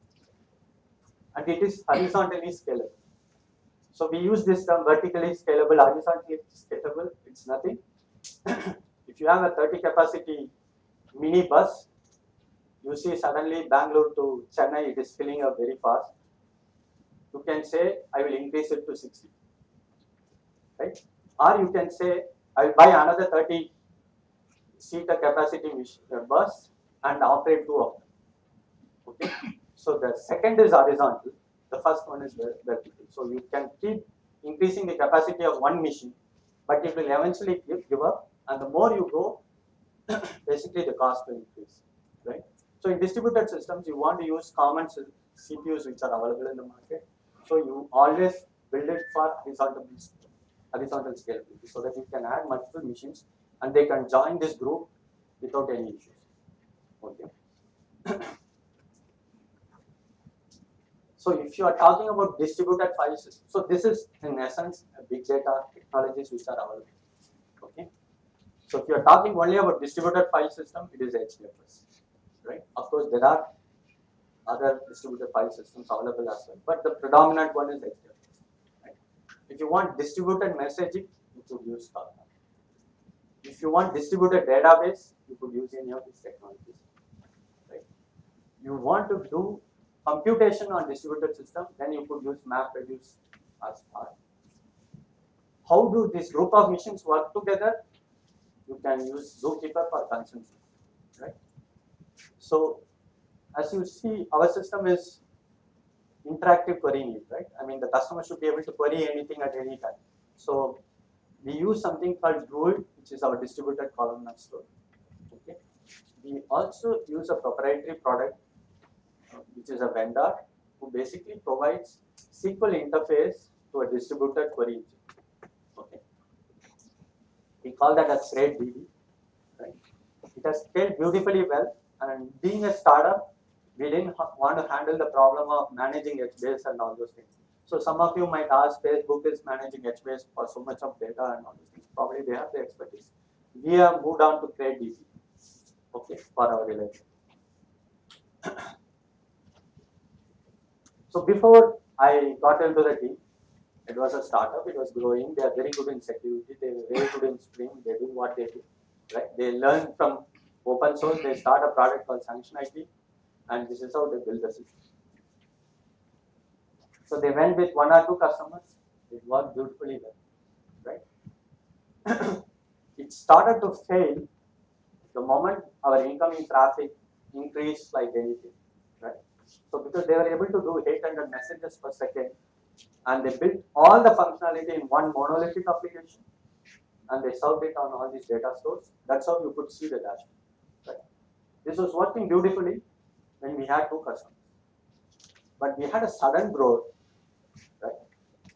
[SPEAKER 2] And it is horizontally scalable. So we use this term vertically scalable, horizontally scalable, it's nothing. If you have a 30 capacity mini bus, you see suddenly Bangalore to Chennai, it is filling up very fast. You can say, I will increase it to 60. Right? Or you can say, I will buy another 30 seater capacity bus and operate 2 of them. Okay? So the second is horizontal, the first one is vertical. So you can keep increasing the capacity of one machine, but it will eventually give up, and the more you go, basically the cost will increase, right? So in distributed systems, you want to use common CPUs which are available in the market. So you always build it for horizontal scalability so that you can add multiple machines and they can join this group without any issues. Okay. So if you are talking about distributed file systems, so this is in essence big data technologies which are available. Okay. So if you are talking only about distributed file system, it is HDFS, right? Of course, there are other distributed file systems available as well, but the predominant one is HDFS. Right? If you want distributed messaging, you could use Kafka. If you want distributed database, you could use any of these technologies. Right? You want to do computation on distributed system, then you could use MapReduce as part. How do this group of machines work together? You can use Zookeeper for consensus, right? So, as you see, our system is interactive querying, right? I mean, the customer should be able to query anything at any time. So, we use something called Druid, which is our distributed columnar store. Okay. We also use a proprietary product, which is a vendor who basically provides SQL interface to a distributed query engine. Okay. We call that as TradeDB. Right? It has scaled beautifully well, and being a startup, we didn't want to handle the problem of managing HBase and all those things. So some of you might ask, Facebook is managing HBase for so much of data and all those things. Probably they have the expertise. We have moved on to TradeDB, okay, for our relationship. So before I got into the team, it was a startup. It was growing. They are very good in security. They are very good in Spring. They do what they do. Right? They learn from open source. They start a product called Sanction IT, and this is how they build the system. So they went with 1 or 2 customers. It worked beautifully well. Right? It started to fail the moment our incoming traffic increased like anything. Right? So because they were able to do 800 messages per second, and they built all the functionality in one monolithic application, and they served it on all these data stores. That's how you could see the dashboard. Right? This was working beautifully when we had 2 customers. But we had a sudden growth, right?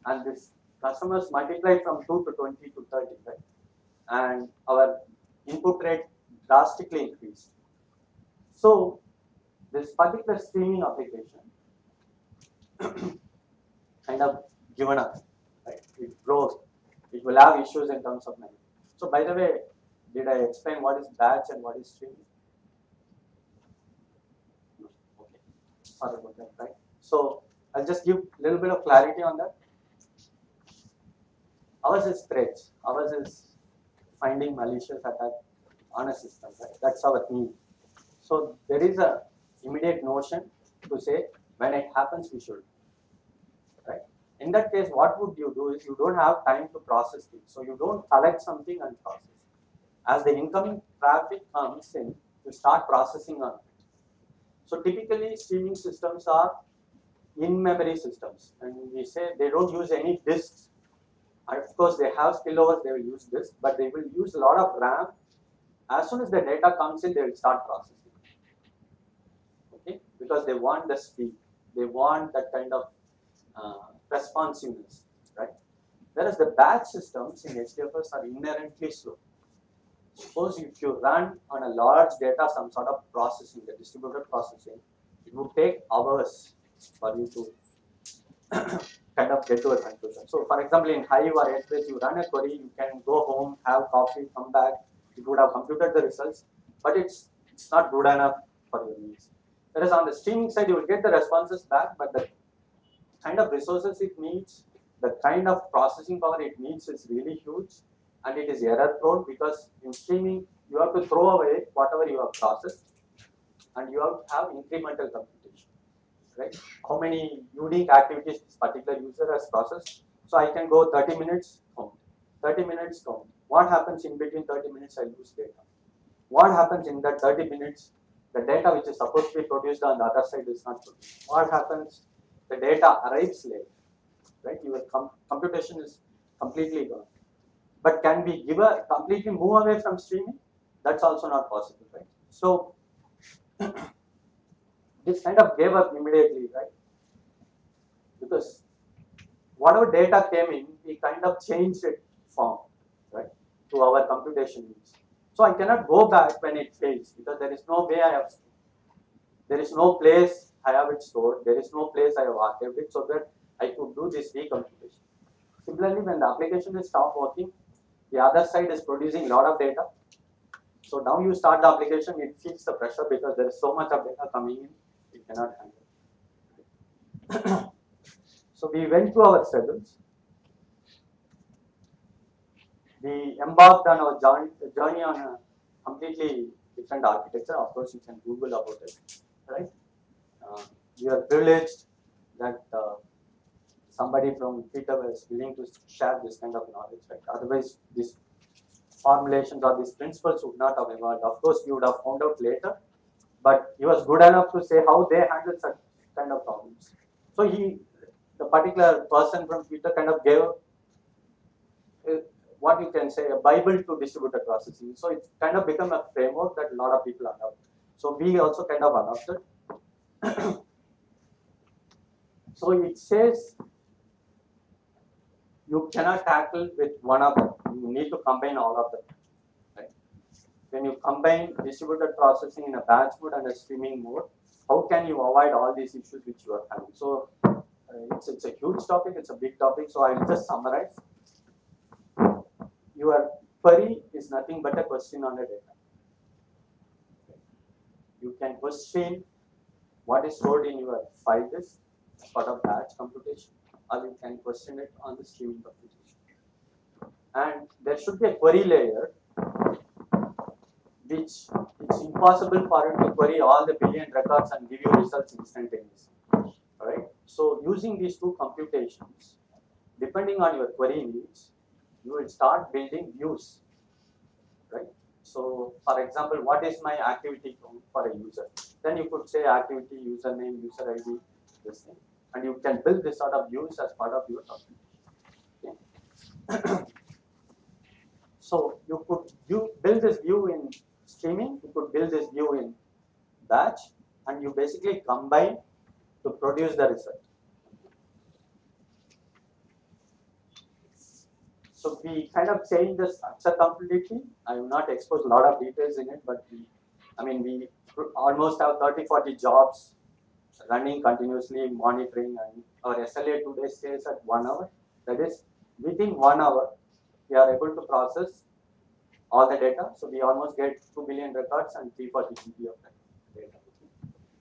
[SPEAKER 2] And this customers multiplied from 2 to 20 to 30, right? And our input rate drastically increased. So this particular streaming application kind of given up, right? It broke. It will have issues in terms of memory. So by the way, did I explain what is batch and what is streaming? No. Okay. Sorry about that, right? So I'll just give a little bit of clarity on that. Ours is threats. Ours is finding malicious attack on a system, right? That's our need. So there is a immediate notion to say when it happens, we should. Right? In that case, what would you do is you don't have time to process things. So you don't collect something and process. As the incoming traffic comes in, you start processing on it. So typically streaming systems are in-memory systems, and we say they don't use any disks. Of course, they have spillovers, they will use disks, but they will use a lot of RAM. As soon as the data comes in, they will start processing. Okay, because they want the speed, they want that kind of responsiveness, right? Whereas the batch systems in HDFS are inherently slow. Suppose if you run on a large data, some sort of processing, the distributed processing, it would take hours for you to kind of get to a conclusion. So for example, in Hive or HBase, you run a query, you can go home, have coffee, come back, you would have computed the results, but it's not good enough for your needs. Whereas on the streaming side, you will get the responses back, but the kind of resources it needs, the kind of processing power it needs is really huge, and it is error prone because in streaming, you have to throw away whatever you have processed, and you have to have incremental computation, right? How many unique activities this particular user has processed? So I can go 30 minutes, count. 30 minutes, count. What happens in between 30 minutes? I lose data. What happens in that 30 minutes? The data which is supposed to be produced on the other side is not produced. What happens? The data arrives late, right? Your computation is completely gone. But can we completely move away from streaming? That's also not possible, right? So this kind of gave up immediately, right? Because whatever data came in, we kind of changed it form, right, to our computation needs. So I cannot go back when it fails because there is no way I have, there is no place I have it stored, there is no place I have archived it so that I could do this recomputation. Similarly, when the application will stop working, the other side is producing a lot of data. So now you start the application, it feels the pressure because there is so much of data coming in, it cannot handle. So we went through our struggles. We embarked on our journey on a completely different architecture. Of course, you can Google about it, right? We are privileged that somebody from Twitter was willing to share this kind of knowledge, right? Otherwise, these formulations or these principles would not have evolved. Of course, we would have found out later, but he was good enough to say how they handle such kind of problems. So the particular person from Twitter kind of gave what you can say a Bible to distributed processing. So it's kind of become a framework that a lot of people adopt. So we also kind of adopted. So it says you cannot tackle with one of them. You need to combine all of them. Right? When you combine distributed processing in a batch mode and a streaming mode, how can you avoid all these issues which you are having? So it's a huge topic. It's a big topic. So I will just summarize. Your query is nothing but a question on a data. You can question what is stored in your file disk as part of batch computation, or you can question it on the streaming computation. And there should be a query layer which it's impossible for you to query all the billion records and give you results instantaneously. Alright? So using these two computations, depending on your query needs, you will start building views. Right? So for example, what is my activity count for a user? Then you could say activity, username, user ID, this thing. And you can build this sort of views as part of your documentation. Okay. So you could build this view in streaming, you could build this view in batch, and you basically combine to produce the result. So we kind of changed the structure completely. I will not expose a lot of details in it, but we almost have 30-40 jobs running continuously, monitoring, and our SLA today stays at 1 hour. That is, within 1 hour, we are able to process all the data. So we almost get 2 billion records and 340 GB of data.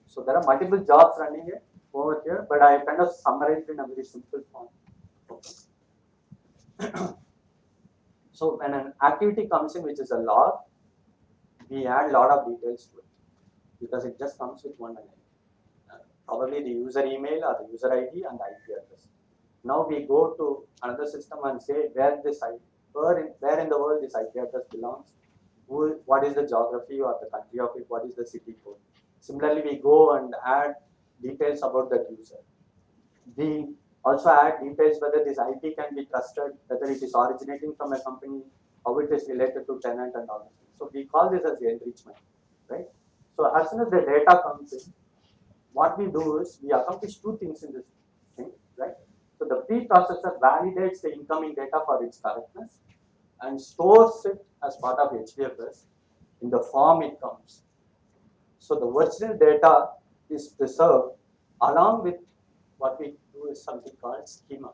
[SPEAKER 2] So there are multiple jobs running it over here, but I kind of summarized in a very simple form. Okay. So when an activity comes in, which is a log, we add a lot of details to it because it just comes with one line. Probably the user email or the user ID and the IP address. Now we go to another system and say where in the world this IP address belongs, what is the geography or the country of it, what is the city code. Similarly, we go and add details about that user. We also add details whether this IP can be trusted, whether it is originating from a company, how it is related to tenant and all this. So we call this as the enrichment, right? So as soon as the data comes in, what we do is we accomplish two things in this thing, right? So the preprocessor validates the incoming data for its correctness and stores it as part of HDFS in the form it comes. So the original data is preserved along with what we do is something called schema.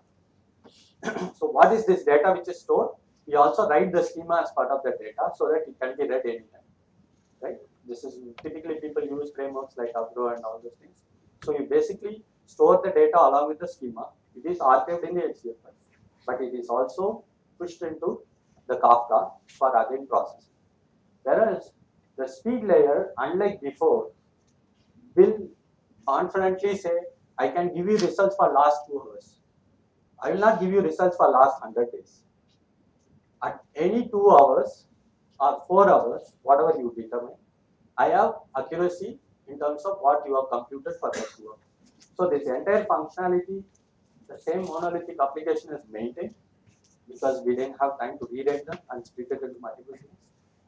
[SPEAKER 2] So what is this data which is stored? We also write the schema as part of the data so that it can be read anytime, right? This is typically people use frameworks like Avro and all those things. So you basically store the data along with the schema. It is archived in the HDFS, but it is also pushed into the Kafka for again processing. Whereas the speed layer, unlike before, will confidently say, I can give you results for last 2 hours. I will not give you results for last 100 days. At any 2 hours or 4 hours, whatever you determine, I have accuracy in terms of what you have computed for that 2 hours. So this entire functionality, the same monolithic application is maintained because we didn't have time to rewrite them and split it into multiple things.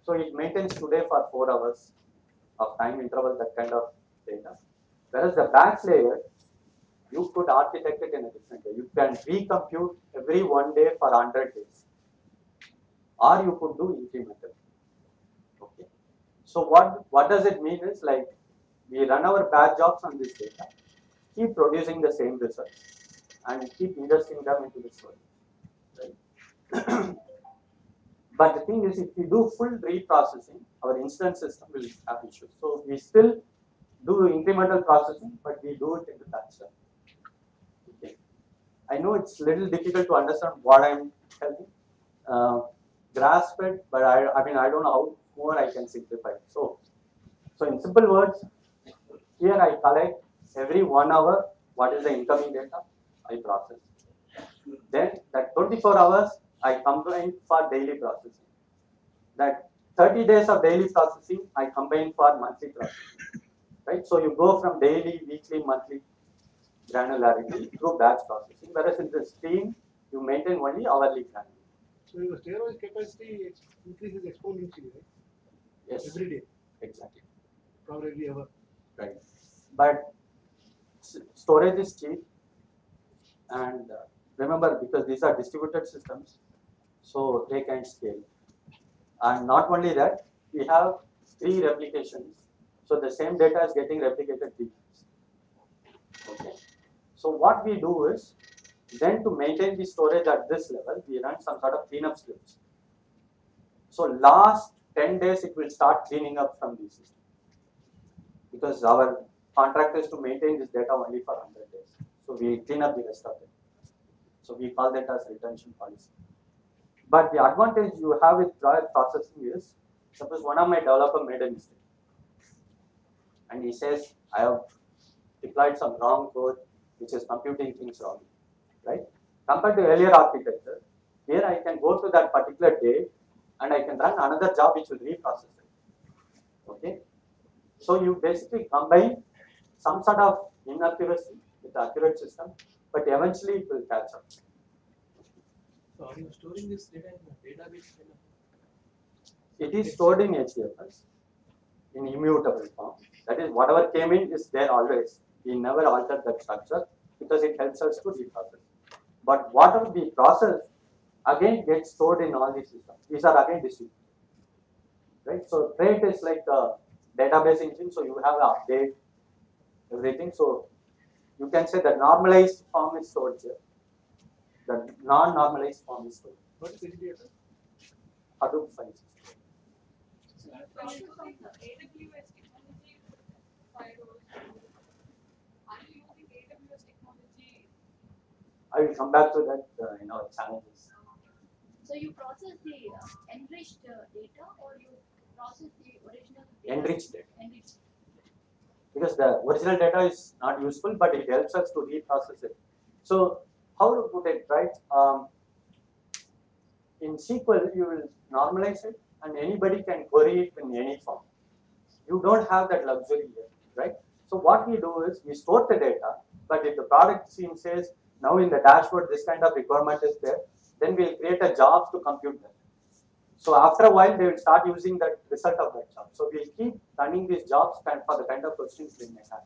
[SPEAKER 2] So it maintains today for 4 hours of time interval, that kind of data. Whereas the batch layer, you could architect it in a different way. You can recompute every 1 day for 100 days. Or you could do incremental. Okay. So what does it mean is like we run our batch jobs on this data, keep producing the same results, and keep ingesting them into the storage. Right? But the thing is, if we do full reprocessing, our instance system will have issues. So we still do incremental processing, but we do it in the batch step. Okay. I know it's little difficult to understand what I'm telling. Grasp it, but I mean I don't know how more I can simplify it. So in simple words, here I collect every 1 hour what is the incoming data, I process. Then that 24 hours I combine for daily processing. That 30 days of daily processing I combine for monthly processing. Right? So you go from daily, weekly, monthly granularity through batch processing, whereas in the stream you maintain only hourly granularity.
[SPEAKER 6] So your storage capacity increases exponentially, right?
[SPEAKER 2] Yes.
[SPEAKER 6] Every day,
[SPEAKER 2] Exactly.
[SPEAKER 6] or every hour.
[SPEAKER 2] Right. But storage is cheap, and remember, because these are distributed systems, so they can scale. And not only that, we have 3 replications, so the same data is getting replicated 3 times. Okay. So what we do is, then to maintain the storage at this level, we run some sort of cleanup scripts. So last 10 days, it will start cleaning up from the system, because our contract is to maintain this data only for 100 days. So we clean up the rest of it. So we call that as retention policy. But the advantage you have with prior processing is, suppose one of my developer made a mistake, and he says, I have deployed some wrong code which is computing things wrongly, right? Compared to earlier architecture, here I can go to that particular date and I can run another job which will reprocess it. Okay? So you basically combine some sort of inaccuracy with accurate system, but eventually it will catch up.
[SPEAKER 6] So are you storing this data in a database?
[SPEAKER 2] It is stored in HDFS in immutable form. That is, whatever came in is there always. We never alter that structure because it helps us to reprocess. But whatever we process again gets stored in all these systems. These are again distributed. Right? So trait is like a database engine, so you have an update, everything. So you can say the normalized form is stored here. The non-normalized form is stored.
[SPEAKER 6] What is HDFS?
[SPEAKER 2] Hadoop file system.
[SPEAKER 4] Are you using the AWS technology for firewalls? Are you using AWS technology?
[SPEAKER 2] I will come back to that in our challenges.
[SPEAKER 7] So you process the enriched data, or you process the original data?
[SPEAKER 2] Enriched data.
[SPEAKER 7] Enriched.
[SPEAKER 2] Because the original data is not useful, but it helps us to reprocess it. So how to put it, right? In SQL, you will normalize it, and anybody can query it in any form. You don't have that luxury here, right? So what we do is we store the data, but if the product team says, now in the dashboard this kind of requirement is there, then we'll create a job to compute that. So after a while, they will start using that result of that job. So we'll keep running these jobs for the kind of questions they may have.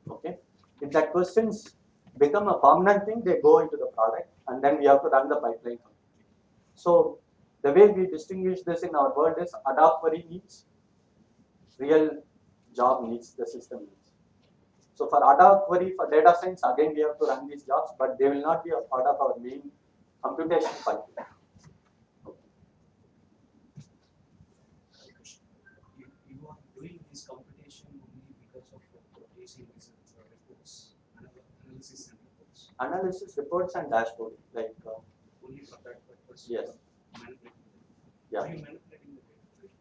[SPEAKER 2] Okay. If that questions become a permanent thing, they go into the product, and then we have to run the pipeline. So the way we distinguish this in our world is ad hoc query needs, real job needs, the system needs. So for ad hoc query for data science, again we have to run these jobs, but they will not be a part of our main computation pipeline.
[SPEAKER 8] You are doing this computation only because of producing these reports, analysis and reports.
[SPEAKER 2] Analysis, reports, and dashboarding, like
[SPEAKER 8] Only for that purpose.
[SPEAKER 2] yes,
[SPEAKER 8] Manipulating.
[SPEAKER 2] yeah.
[SPEAKER 8] Are you manipulating the data?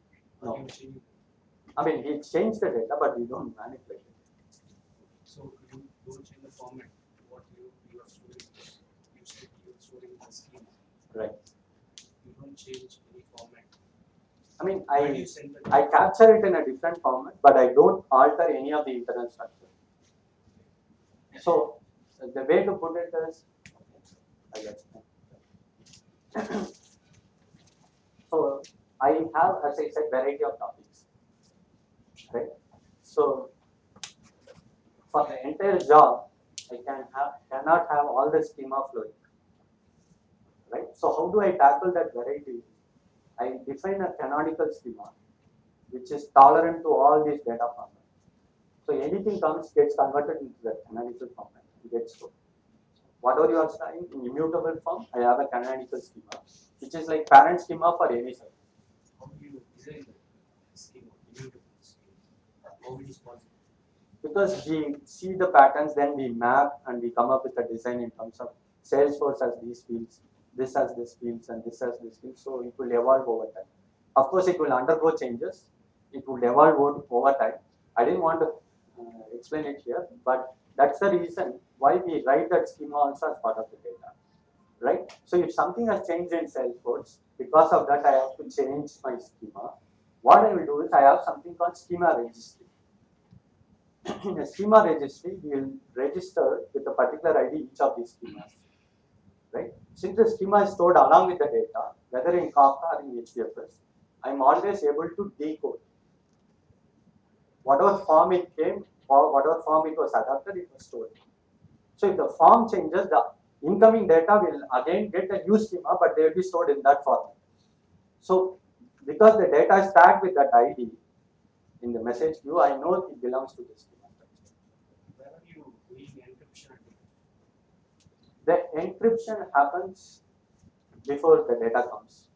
[SPEAKER 2] No.
[SPEAKER 8] Are you changing?
[SPEAKER 2] I mean, we change the data, but we don't manipulate it.
[SPEAKER 8] So you don't change the format. What you are storing, you said you are storing the schema.
[SPEAKER 2] Right.
[SPEAKER 8] You don't change any format.
[SPEAKER 2] I mean,
[SPEAKER 8] Why do you send the
[SPEAKER 2] I capture it in a different format, but I don't alter any of the internal structure. So the way to put it is, I'll explain. So I have, as I said, variety of topics, right? So for the entire job, I cannot have all the schema flowing, right? So how do I tackle that variety? I define a canonical schema, which is tolerant to all these data formats. So anything gets converted into that canonical format and gets stored. whatever you are studying in immutable form, I have a canonical schema, which is like parent schema for any service.
[SPEAKER 8] How do you design the schema, immutable schema? How it is possible?
[SPEAKER 2] Because we see the patterns, then we map and we come up with a design in terms of Salesforce has these fields, this has this fields, and this has this fields. So it will evolve over time. Of course, it will undergo changes. It will evolve over time. I didn't want to explain it here, but that's the reason why we write that schema also as part of the data, right? So if something has changed in Salesforce, because of that I have to change my schema. What I will do is I have something called schema registry. In a schema registry, we will register with a particular ID each of these schemas, right? Since the schema is stored along with the data, whether in Kafka or in HDFS, I'm always able to decode whatever form it came or whatever form it was adapted, it was stored. So if the form changes, the incoming data will again get a new schema, but they will be stored in that format. So because the data is tagged with that ID in the message queue, I know it belongs to this schema.
[SPEAKER 8] Where are you doing encryption?
[SPEAKER 2] The encryption happens before the data comes.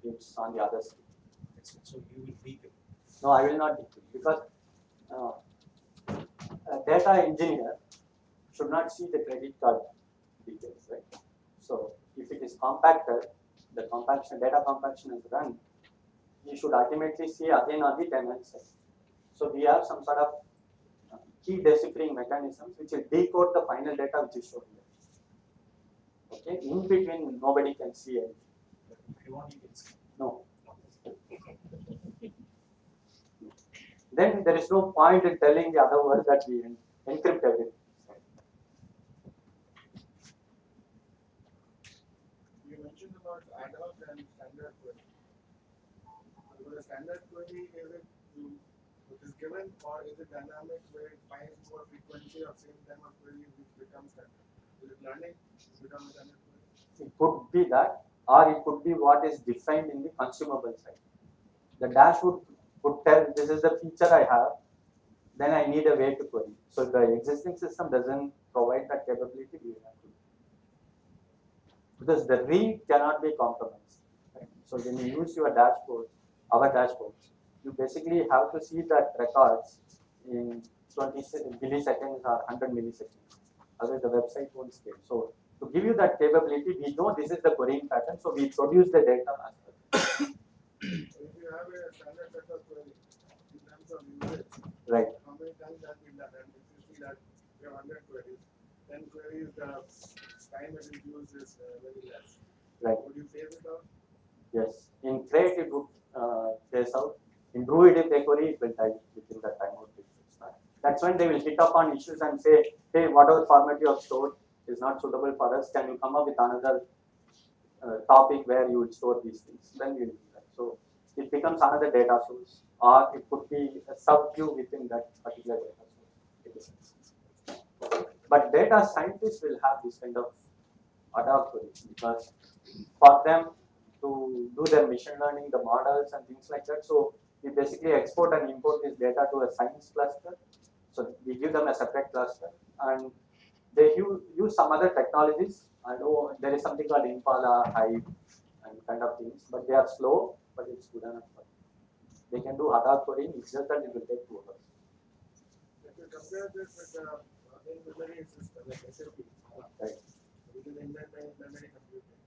[SPEAKER 2] It's on the other side.
[SPEAKER 8] So you will decrypt.
[SPEAKER 2] No, I will not decrypt because a data engineer should not see the credit card details, right? So if it is compacted, the compaction, data compaction is run, you should ultimately see again on the tenant side. So we have some sort of key deciphering mechanisms which will decode the final data which is shown here. Okay, in between nobody can see anything.
[SPEAKER 8] If you want, you can see.
[SPEAKER 2] No. Then there is no point in telling the other world that we encrypt everything.
[SPEAKER 3] You mentioned about ad hoc and standard query. So the standard query, is it given or is it dynamic where it finds more frequency of same time of query which becomes standard? Is it learning to become a standard query?
[SPEAKER 2] It could be that, or it could be what is defined in the consumable side. The dashboard would tell this is the feature I have, then I need a way to query. So if the existing system doesn't provide that capability, we have to. Because the read cannot be compromised. Right? So when you use your dashboard, our dashboards, you basically have to see that records in 20 milliseconds or 100 milliseconds. Otherwise the website won't scale. So to give you that capability, we know this is the querying pattern, so we produce the data as well.
[SPEAKER 3] If you have a standard set of query in terms of usage,
[SPEAKER 2] Right.
[SPEAKER 3] how many times that been done? And if you see that you have 100 queries, 10 queries, the time it is used is very less.
[SPEAKER 2] Right.
[SPEAKER 3] Would you phase it out?
[SPEAKER 2] Yes. In Crate, it would phase out. In Druid, if they query, it will die within that time of it. That's when they will hit up on issues and say, hey, whatever format you have stored is not suitable for us. Can you come up with another topic where you would store these things? Then we will do that. So it becomes another data source, or it could be a sub-view within that particular data source. But data scientists will have this kind of ad hoc queries because for them to do their machine learning, the models and things like that. So we basically export and import this data to a science cluster. So we give them a separate cluster and they use some other technologies. I know there is something called Impala, Hive and kind of things, but they are slow, but it's good enough for them. They can do ad hoc querying, it's just that it will take 2 hours.
[SPEAKER 3] If you compare this with the in-memory system like SAP,
[SPEAKER 2] Right.
[SPEAKER 3] which is in-memory computing,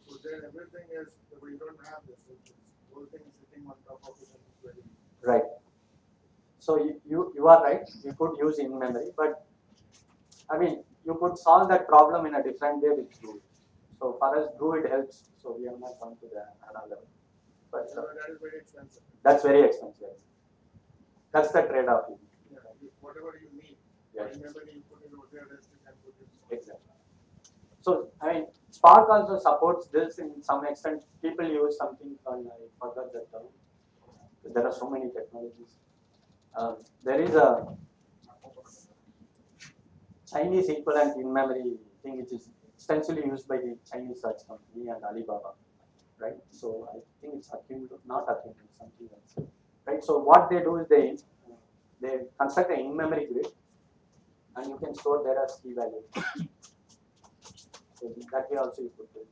[SPEAKER 3] so there everything is, we don't have this, whole thing is sitting on top of it and it's very.
[SPEAKER 2] Right. So you are right, you could use in memory, but I mean, you could solve that problem in a different way with Druid. So for us, Druid helps, so we have not gone to the another level. But
[SPEAKER 3] That is very expensive.
[SPEAKER 2] that's very expensive. That's the trade-off.
[SPEAKER 3] Yeah, whatever you need,
[SPEAKER 2] Yes.
[SPEAKER 3] remember you put it over there, rest you can put it.
[SPEAKER 2] Exactly. So I mean, Spark also supports this in some extent. People use something called, I forgot that term. There are so many technologies. There is a Chinese equivalent in-memory thing which is extensively used by the Chinese search company and Alibaba, right? So I think it's not accumulated, something else, right? So what they do is they construct an in-memory grid and you can store there as key value. So that way also you could do it.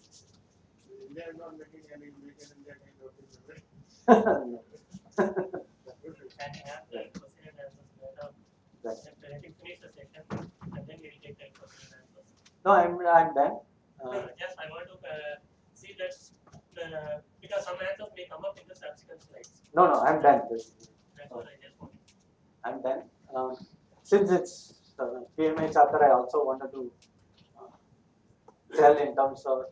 [SPEAKER 3] India is not making any make in India kind of thing, right?
[SPEAKER 2] No.
[SPEAKER 6] Can you have that question and answers later?
[SPEAKER 2] Right.
[SPEAKER 6] Let him finish the session and then we will take that question and answers.
[SPEAKER 2] No, I'm done.
[SPEAKER 6] Just I want to see that because some answers may come up in the subsequent slides.
[SPEAKER 2] No, I'm done.
[SPEAKER 6] That's what I just wanted.
[SPEAKER 2] I'm done. Since it's PMI chapter, I also wanted to tell in terms of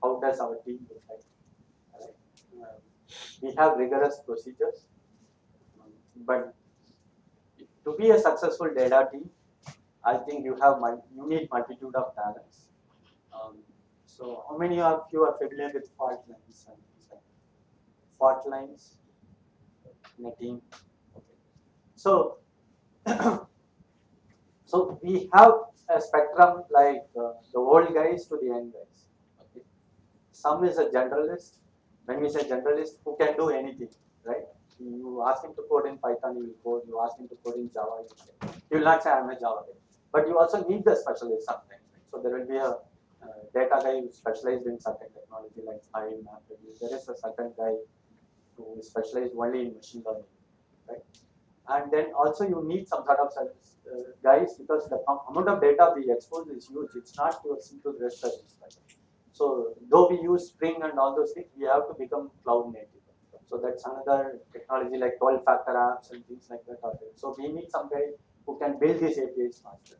[SPEAKER 2] how does our team look like. We have rigorous procedures, but to be a successful data team, I think you need multitude of talents. So how many of you are familiar with fault lines and things like that? Fault lines in a team? Okay. So, so we have a spectrum like the old guys to the young guys. Okay. Some is a generalist. When we say generalist, who can do anything, right? You ask him to code in Python, he will code. You ask him to code in Java, he will not say I'm a Java guy. But you also need the specialist sometimes. Right? So there will be a data guy who is specialized in certain technology like Hive, MapReduce. There is a certain guy who is specialized only in machine learning, right? And then also you need some sort of guys because the amount of data we expose is huge. It's not your simple REST service. Right? So though we use Spring and all those things, we have to become cloud native. So that's another technology like 12-factor apps and things like that are there. So we need some guy who can build these APIs faster.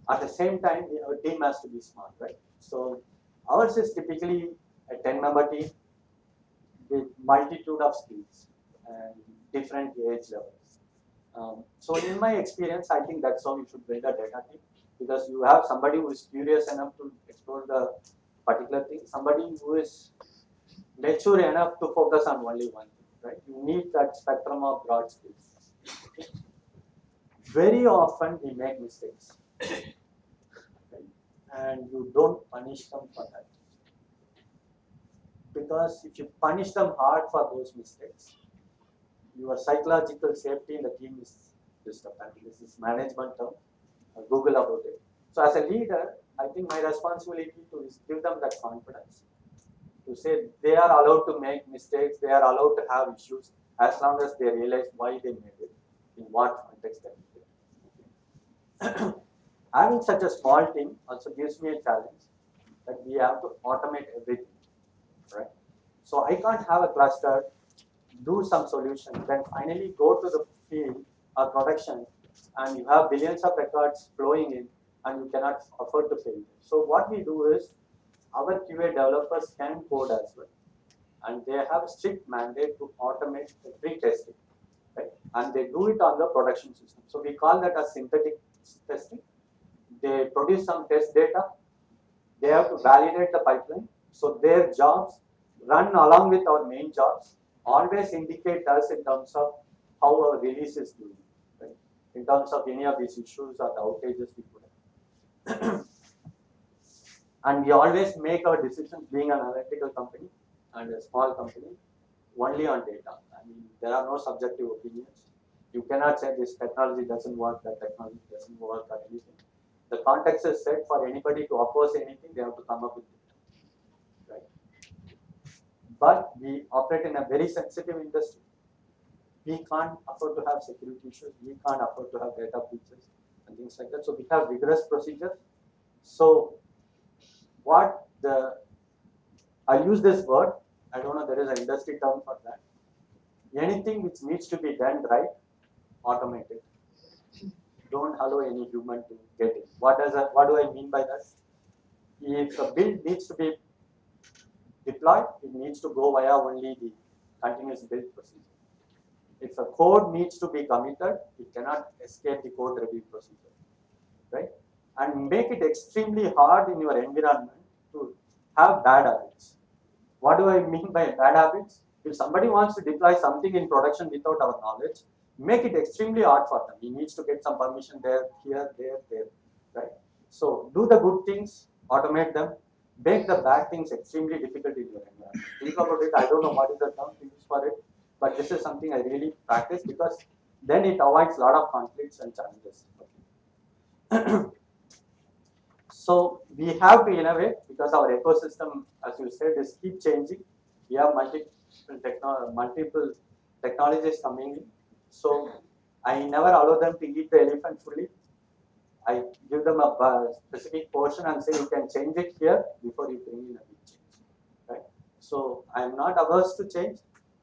[SPEAKER 2] At the same time, our team has to be smart, right? So ours is typically a 10-member team with multitude of skills and different age levels. So in my experience, I think that's how you should build a data team, because you have somebody who is curious enough to explore the particular thing, somebody who is mature enough to focus on only one thing, right? You need that spectrum of broad skills. Okay? Very often we make mistakes, right? And you don't punish them for that. Because if you punish them hard for those mistakes, your psychological safety in the team is disturbed. I mean, this is management term. Google about it. So as a leader, I think my responsibility is give them that confidence to say they are allowed to make mistakes, they are allowed to have issues as long as they realize why they made it, in what context they made it. Having such a small team also gives me a challenge that we have to automate everything, right? So I can't have a cluster, do some solution, then finally go to the field or production, and you have billions of records flowing in, and you cannot afford to fail. So what we do is, our QA developers can code as well, and they have a strict mandate to automate every testing, right? And they do it on the production system. So we call that as synthetic testing. They produce some test data. They have to validate the pipeline. So their jobs run along with our main jobs, always indicate us in terms of how our release is doing, right? In terms of any of these issues or the outages we put in. And we always make our decisions, being an analytical company and a small company, only on data. I mean, there are no subjective opinions. You cannot say this technology doesn't work, that technology doesn't work, or anything. The context is set for anybody to oppose anything, they have to come up with it, right? But we operate in a very sensitive industry. We can't afford to have security issues. We can't afford to have data breaches and things like that. So we have rigorous procedures. So I use this word, I don't know, there is an industry term for that. Anything which needs to be done right, automate it. Don't allow any human to get it. What do I mean by that? If a build needs to be deployed, it needs to go via only the continuous build procedure. If a code needs to be committed, it cannot escape the code review procedure, right? And make it extremely hard in your environment to have bad habits. What do I mean by bad habits? If somebody wants to deploy something in production without our knowledge, make it extremely hard for them. He needs to get some permission there, here, there, right? So do the good things, automate them, make the bad things extremely difficult in your environment. Think about it. I don't know what is the term to use for it, but this is something I really practice because then it avoids a lot of conflicts and challenges. So we have to innovate because our ecosystem, as you said, is keep changing. We have multiple technologies coming in. So I never allow them to eat the elephant fully. I give them a specific portion and say you can change it here before you bring in a big change. Right? So I am not averse to change.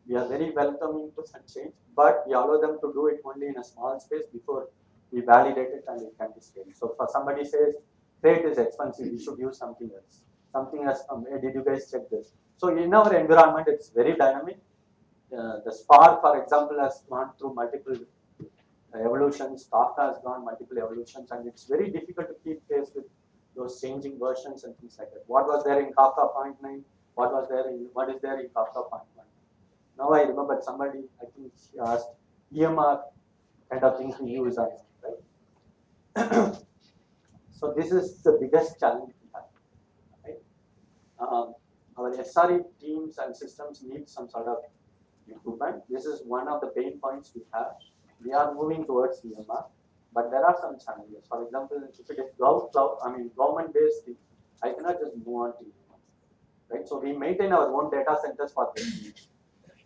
[SPEAKER 2] We are very welcoming to such change, but we allow them to do it only in a small space before we validate it and it can be scaled. So for somebody says freight is expensive, we should use something else. Something else. Did you guys check this? So in our environment, it's very dynamic. The Spark, for example, has gone through multiple evolutions. Kafka has gone multiple evolutions, and it's very difficult to keep pace with those changing versions and things like that. What was there in Kafka 0.9? What is there in Kafka 0.1? Now I remember somebody, I think she asked EMR kind of things we use, right? So this is the biggest challenge we have, right? Our SRE teams and systems need some sort of improvement. This is one of the pain points we have. We are moving towards EMR, but there are some challenges. For example, if it is government-based thing, I cannot just move on to EMR, right? So we maintain our own data centers for this.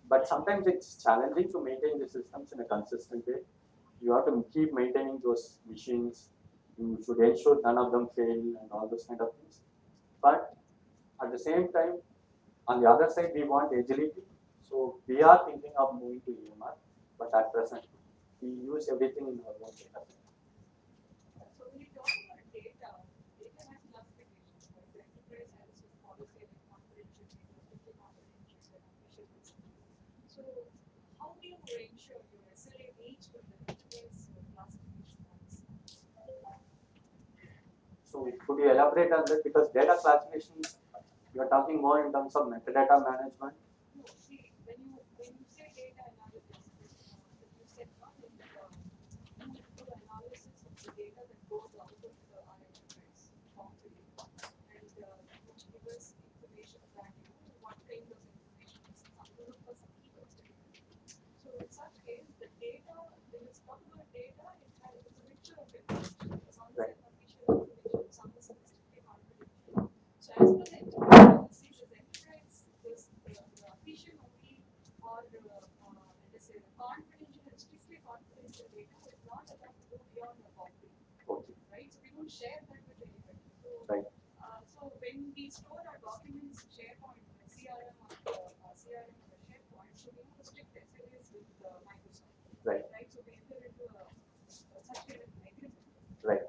[SPEAKER 2] But sometimes it's challenging to maintain the systems in a consistent way. You have to keep maintaining those machines. You should ensure none of them fail and all those kind of things. But at the same time, on the other side, we want agility. So we are thinking of moving to EMR, but at present, we use everything in our own data.
[SPEAKER 4] So when you talk about data, data has classifications. Like the enterprise has a policy like confidential data, strictly confidential, and official data. So how do you ensure your SLA meets with the enterprise classification policy?
[SPEAKER 2] So could you elaborate on that? Because data classification, you are talking more in terms of metadata management.
[SPEAKER 4] No, see, when you say data analysis, you said not in the you do analysis of the data that goes out of the our enterprise boundary, and which give us information that what kind of information is some look for some keywords. So in such case, the data, when it's talk about data, it's a mixture of information. Some is official information, some is strictly confidential. So as per the enterprise policy, the enterprise is the official only or let us say the confidential and strictly confidential data is not allowed to go beyond the boundary.
[SPEAKER 2] Okay.
[SPEAKER 4] Right? So we don't share that with anybody. So,
[SPEAKER 2] right.
[SPEAKER 4] So when we store our documents in SharePoint, CRM or CRM or SharePoint, so we have a strict SLAs with Microsoft.
[SPEAKER 2] Right.
[SPEAKER 4] Right. So we enter into such kind of an agreement.
[SPEAKER 2] Right.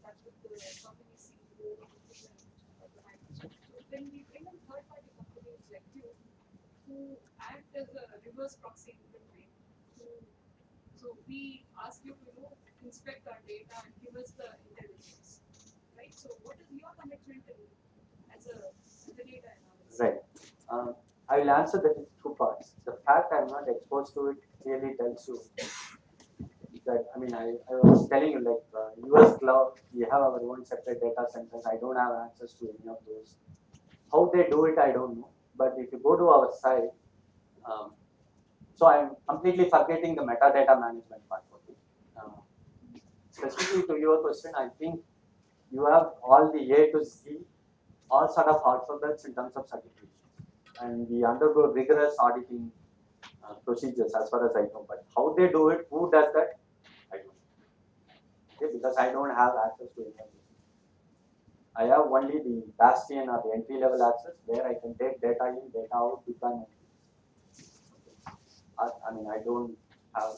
[SPEAKER 4] That's with the company CEO and the Microsoft. So when we bring in third-party companies like you, who act as a reverse proxy in between, so we ask you to inspect our data and give us the intelligence, right? So what is your commitment as a data analyst?
[SPEAKER 2] Right. I will answer that in two parts. The fact I'm not exposed to it clearly tells you that, I was telling you, like US cloud, we have our own separate data centers. I don't have access to any of those. How they do it, I don't know. But if you go to our site, so I'm completely forgetting the metadata management part. Okay. Specifically to your question, I think you have all the A to Z, all sort of alphabets in terms of certifications, and we undergo rigorous auditing procedures as far as I know. But how they do it, who does that, I don't know. Okay, because I don't have access to any of this. I have only the bastion or the entry level access where I can take data in, data out, deployment. I don't have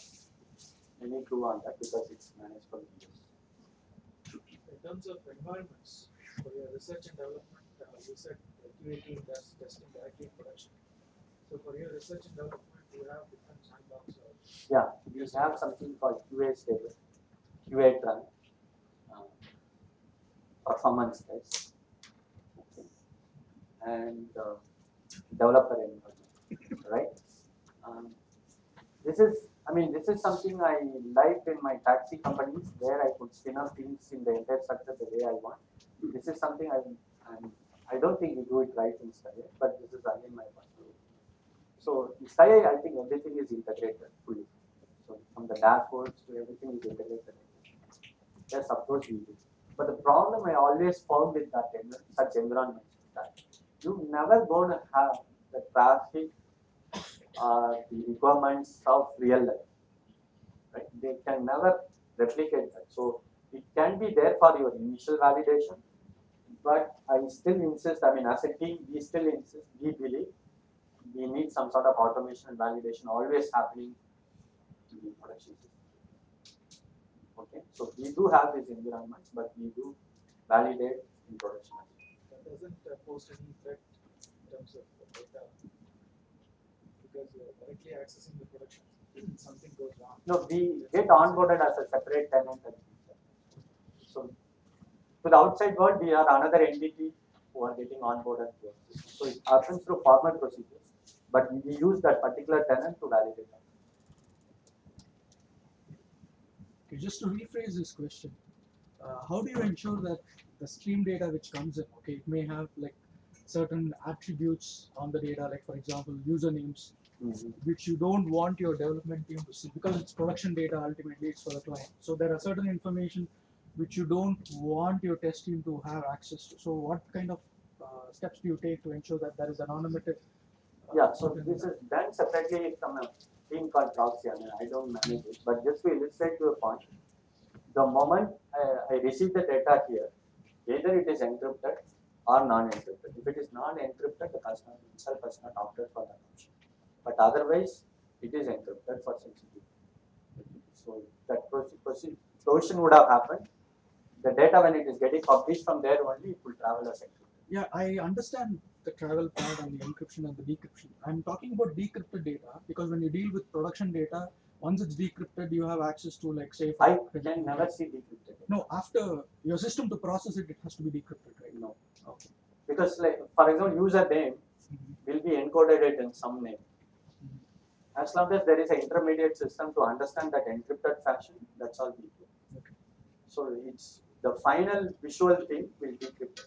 [SPEAKER 2] any clue on that because it's managed from the US.
[SPEAKER 3] In terms of environments, for your research and development, you said QA team does testing directly in production. So for your research and development, you have different sandbox.
[SPEAKER 2] Yeah, we have something called QA stable, QA run, performance test, okay, and developer environment, right? This is something I liked in my taxi companies where I could spin up things in the entire structure the way I want. This is something I don't think we do it right in Sky, but this is again my personal opinion. So in Sky, I think everything is integrated fully. So from the dashboards to everything is integrated. Yes, of course we do. But the problem I always found with that such environments is that you never gonna have the traffic the requirements of real life. Right? They can never replicate that. So it can be there for your initial validation, but I still insist, I mean, as a team, we still insist, we believe we need some sort of automation and validation always happening in the production system. Okay, so we do have these environments, but we do validate in production.
[SPEAKER 3] That doesn't pose any threat in terms of data because you're directly accessing the production. Something goes wrong.
[SPEAKER 2] No, we get onboarded as a separate tenant. So to the outside world, we are another entity who are getting onboarded. So it happens through formal procedures, but we use that particular tenant to validate that.
[SPEAKER 1] Okay, just to rephrase this question, how do you ensure that the stream data which comes in, okay, it may have like certain attributes on the data, like for example, usernames, which you don't want your development team to see because it's production data ultimately, it's for the client. So there are certain information which you don't want your test team to have access to. So what kind of steps do you take to ensure that there is anonymity?
[SPEAKER 2] Yeah, so this is done separately from a team called proxy. I mean, I don't manage it, but just to illustrate your point, the moment I receive the data here, either it is encrypted or non-encrypted. If it is non-encrypted, the customer himself has not opted for that option. But otherwise, it is encrypted for sensitivity. So that provision would have happened. The data, when it is getting published from there only, it will travel as encrypted.
[SPEAKER 1] Yeah, I understand the travel part and the encryption and the decryption. I'm talking about decrypted data because when you deal with production data, once it's decrypted, you have access to, like, say,
[SPEAKER 2] I can never see decrypted data.
[SPEAKER 1] No, after your system to process it, it has to be decrypted, right?
[SPEAKER 2] No.
[SPEAKER 1] Okay.
[SPEAKER 2] Because, like, for example, username will be encoded in some name. As long as there is an intermediate system to understand that encrypted fashion, that's all we do.
[SPEAKER 1] Okay.
[SPEAKER 2] So it's the final visual thing will decrypt.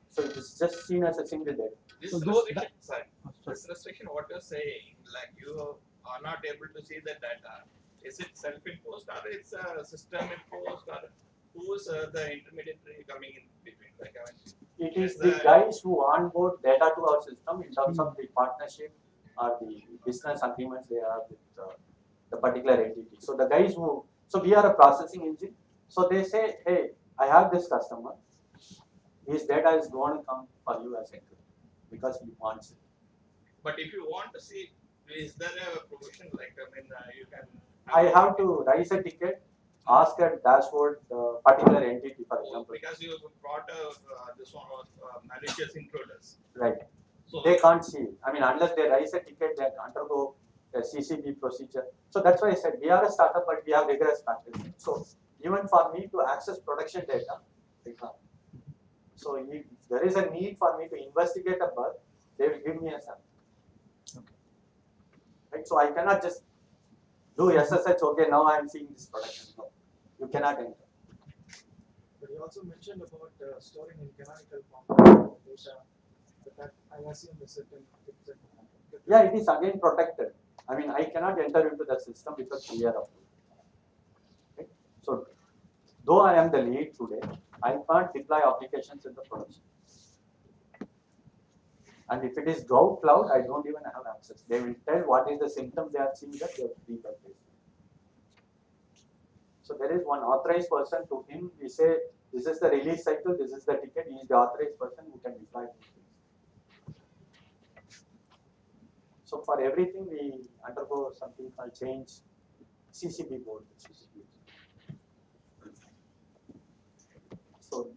[SPEAKER 2] So it is just seen as a single data.
[SPEAKER 9] This
[SPEAKER 1] So
[SPEAKER 9] restriction,
[SPEAKER 1] sorry.
[SPEAKER 9] this restriction, what you're saying, like you are not able to see the data. Is it self-imposed or it's a system-imposed, or who's the intermediary coming in between? Like, I mean,
[SPEAKER 2] It is the guys who onboard data to our system in terms of the partnership or the business agreements they have with the particular entity. So the guys who, so we are a processing engine. So they say, hey, I have this customer. His data is going to come for you as encrypted because he wants it.
[SPEAKER 9] but if you want to see, is there a provision like, I mean, you can.
[SPEAKER 2] I have to raise a ticket, ask a dashboard particular entity, for example.
[SPEAKER 9] Because you brought this one was malicious intruders.
[SPEAKER 2] Right.
[SPEAKER 9] So
[SPEAKER 2] they can't see it. I mean, unless they raise a ticket, they undergo a CCB procedure. So that's why I said we are a startup, but we have rigorous practices. So even for me to access production data, they can't. So if there is a need for me to investigate a bug, they will give me a sample.
[SPEAKER 1] Okay.
[SPEAKER 2] Right. So I cannot just do SSH. Okay, now I am seeing this production. No, you cannot enter.
[SPEAKER 3] But you also mentioned about storing in canonical form data. But that I assume is certain.
[SPEAKER 2] Yeah, it is again protected. I mean, I cannot enter into the system because we are approved. Okay. So, though I am the lead today, I can't deploy applications in the production. And if it is Go Cloud, I don't even have access. They will tell what is the symptom they are seeing that they have pre-calculated. So there is one authorized person. To him we say, this is the release cycle, this is the ticket, he is the authorized person who can deploy these things. So for everything we undergo something called change CCB board. So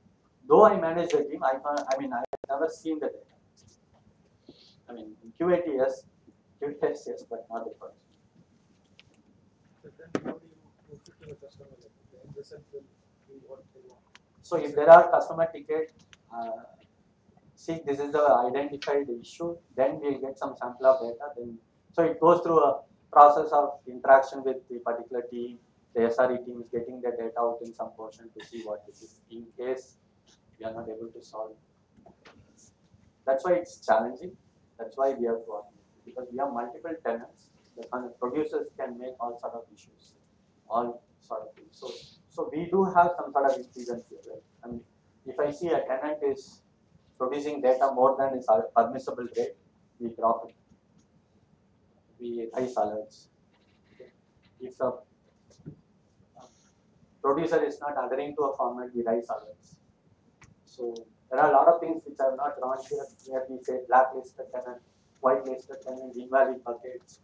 [SPEAKER 2] though I manage the team, I have never seen the data. I mean, in QAT yes, but not the first.
[SPEAKER 3] But then how do you prove it to the customer? Like the end result will be what they want.
[SPEAKER 2] So if there are customer ticket, see this is the identified issue, then we'll get some sample of data. Then so it goes through a process of interaction with the particular team. The SRE team is getting the data out in some portion to see what this is in case we are not able to solve. That's why it's challenging. That's why we have to automate, because we have multiple tenants. The producers can make all sort of issues, all sort of things. So we do have some sort of intelligence here, right? I mean, if I see a tenant is producing data more than its permissible rate, we drop it. We raise alerts. Okay. If a producer is not adhering to a format, we raise alerts. So there are a lot of things which I have not drawn here, where we say blacklisted tenant, whitelisted tenant, invalid buckets,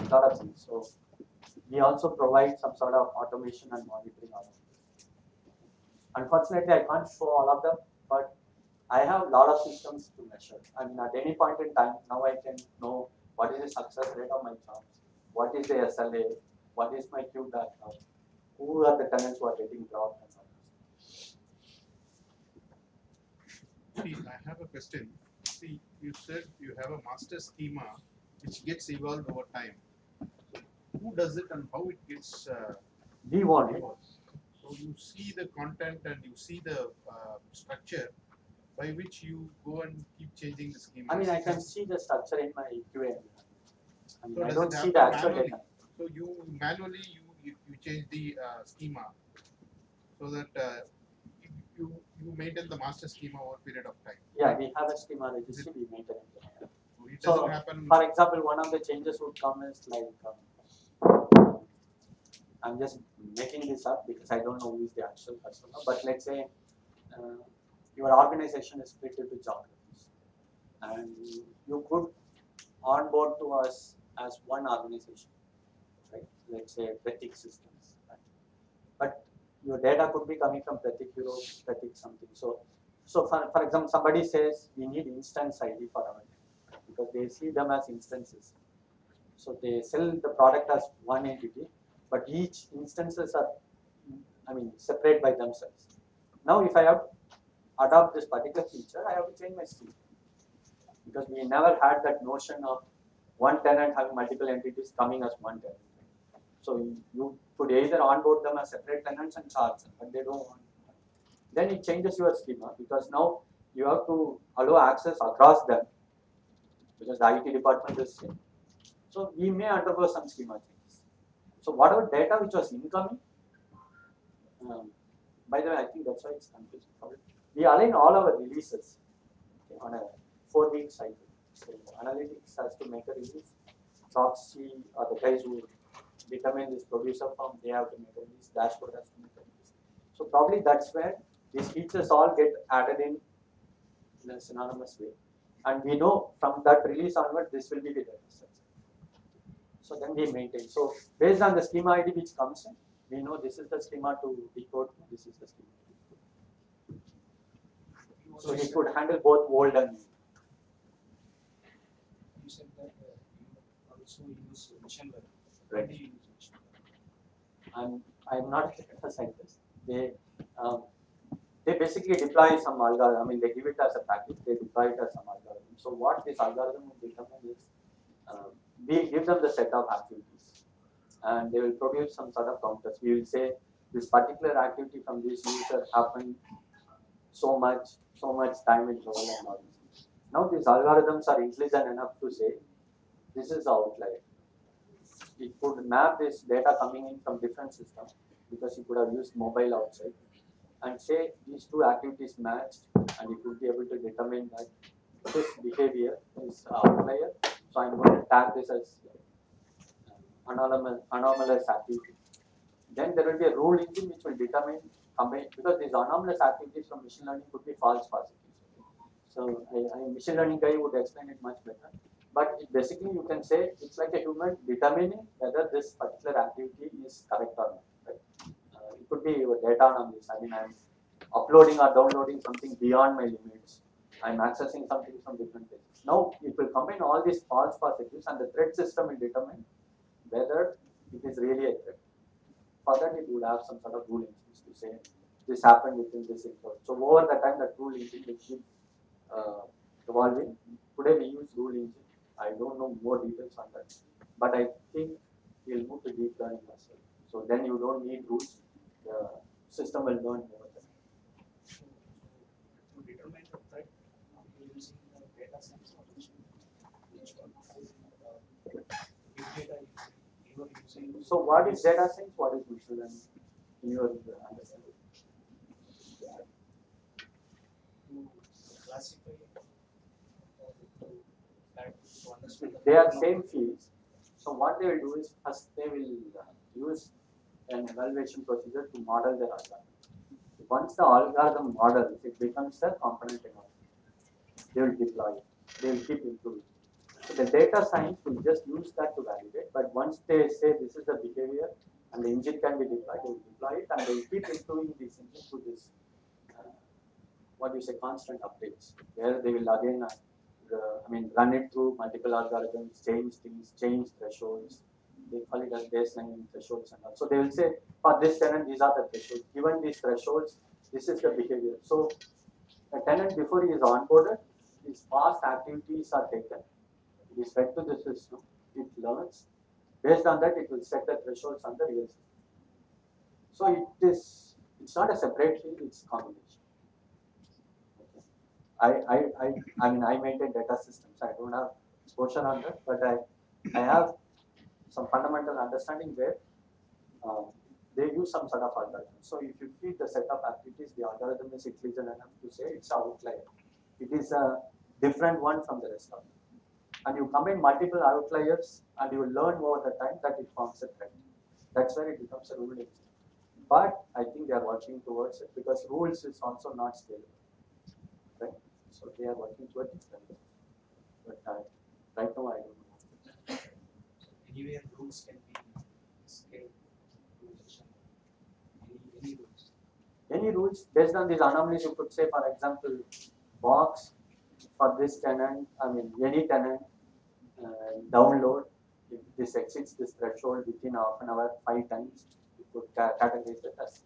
[SPEAKER 2] a lot of things. So we also provide some sort of automation and monitoring of it. Unfortunately, I can't show all of them, but I have a lot of systems to measure. I mean, at any point in time, now I can know what is the success rate of my jobs, what is the SLA, what is my queue backup, who are the tenants who are getting dropped, and all this.
[SPEAKER 10] See, I have a question. See, you said you have a master schema which gets evolved over time. So who does it and how it gets
[SPEAKER 2] We want it.
[SPEAKER 10] evolved? So you see the content and you see the structure by which you go and keep changing the schema.
[SPEAKER 2] I mean, I can see the structure in my QA. I mean,
[SPEAKER 10] So
[SPEAKER 2] I
[SPEAKER 10] does
[SPEAKER 2] don't
[SPEAKER 10] it
[SPEAKER 2] see the
[SPEAKER 10] happen
[SPEAKER 2] actual
[SPEAKER 10] manually?
[SPEAKER 2] data.
[SPEAKER 10] So you manually you change the schema so that you maintain the master schema over a period of time.
[SPEAKER 2] Yeah, we have a schema registry, we maintain it.
[SPEAKER 10] So it
[SPEAKER 2] So,
[SPEAKER 10] doesn't happen.
[SPEAKER 2] for example, one of the changes would come is like, I'm just making this up because I don't know who is the actual customer, but let's say your organization is split into geographies and you could onboard to us as one organization, right? Let's say Pratik Systems, right? But your data could be coming from Pratik Europe, Pratik something. So for example, somebody says we need instance ID for our data because they see them as instances. So they sell the product as one entity, but each instances are, I mean, separate by themselves. Now, if I have to adopt this particular feature, I have to change my schema because we never had that notion of one tenant having multiple entities coming as one tenant. So you could either onboard them as separate tenants and charge them, but they don't want. Then it changes your schema because now you have to allow access across them because the IT department is same. So we may undergo some schema changes. So whatever data which was incoming, by the way, I think that's why it's confusing. We align all our releases on a 4-week cycle. So analytics has to make a release. Proxy are the guys who determine this producer form, they have to make a release. Dashboard has to make a release. So probably that's where these features all get added in a synonymous way. And we know from that release onward, this will be the data structure. So then we maintain. So based on the schema ID which comes in, we know this is the schema to decode, this is the schema to decode. So it could handle both old and new.
[SPEAKER 8] You said that you also use machine learning.
[SPEAKER 2] Right.
[SPEAKER 8] How do you use machine learning?
[SPEAKER 2] I'm not a data scientist. They basically deploy some algorithm. I mean, they give it as a package. They deploy it as some algorithm. So what this algorithm will determine is, we give them the set of activities, and they will produce some sort of counters. We will say this particular activity from this user happened so much time interval and all this. Now these algorithms are intelligent enough to say this is the outlier. It could map this data coming in from different systems because you could have used mobile outside and say these two activities matched, and you could be able to determine that this behavior is outlier. So I'm going to tag this as anomalous activity. Then there will be a rule engine which will determine because these anomalous activities from machine learning could be false positives. So a machine learning guy would explain it much better. But basically you can say it's like a human determining whether this particular activity is correct or not. Right? It could be your data anomalies. I mean, I'm uploading or downloading something beyond my limits. I'm accessing something from different places. Now it will combine all these false positives, and the threat system will determine whether it is really a threat. For that, it would have some sort of rule engines to say this happened within this interval. So over the time, that rule engine will keep evolving. Today we use rule engine. I don't know more details on that, but I think we'll move to deep learning as well. So then you don't need rules. The system will learn over time.
[SPEAKER 8] So to determine the threat, you're using the data science automation. Which one? Big data you are using.
[SPEAKER 2] So what is data science? What is machine learning? in your understanding?
[SPEAKER 8] To classify or to understand the
[SPEAKER 2] They are
[SPEAKER 8] pattern of-
[SPEAKER 2] same fields. So what they will do is first they will use an evaluation procedure to model their algorithm. Once the algorithm models, it becomes a component technology. They will deploy it. They will keep improving. So the data science will just use that to validate. But once they say this is the behavior and the engine can be deployed, they will deploy it and they will keep improving this engine to this, what you say, constant updates, where they will again, run it through multiple algorithms, change things, change thresholds. They call it as baseline thresholds and all. So they will say, for this tenant, these are the thresholds. Given these thresholds, this is the behavior. So a tenant, before he is onboarded, his past activities are taken. It is fed to the system. It learns. Based on that, it will set the thresholds on the real system. So it's not a separate field, it's a combination. I maintain data systems. I don't have exposure on that, but I have some fundamental understanding where they use some sort of algorithm. So if you feed the set of activities, the algorithm is intelligent enough to say it's an outlier. It is a different one from the rest of them. And you combine multiple outliers and you learn over the time that it forms a trend. That's where it becomes a rule engine. But I think they are working towards it because rules is also not scalable. Right? So they are working towards it. But right now I don't know.
[SPEAKER 8] Anywhere rules can be scaled to any rules.
[SPEAKER 2] Any rules based on these anomalies, you could say, for example, box for this tenant, any tenant download, if this exceeds this threshold within half an hour 5 times, you could categorize it as.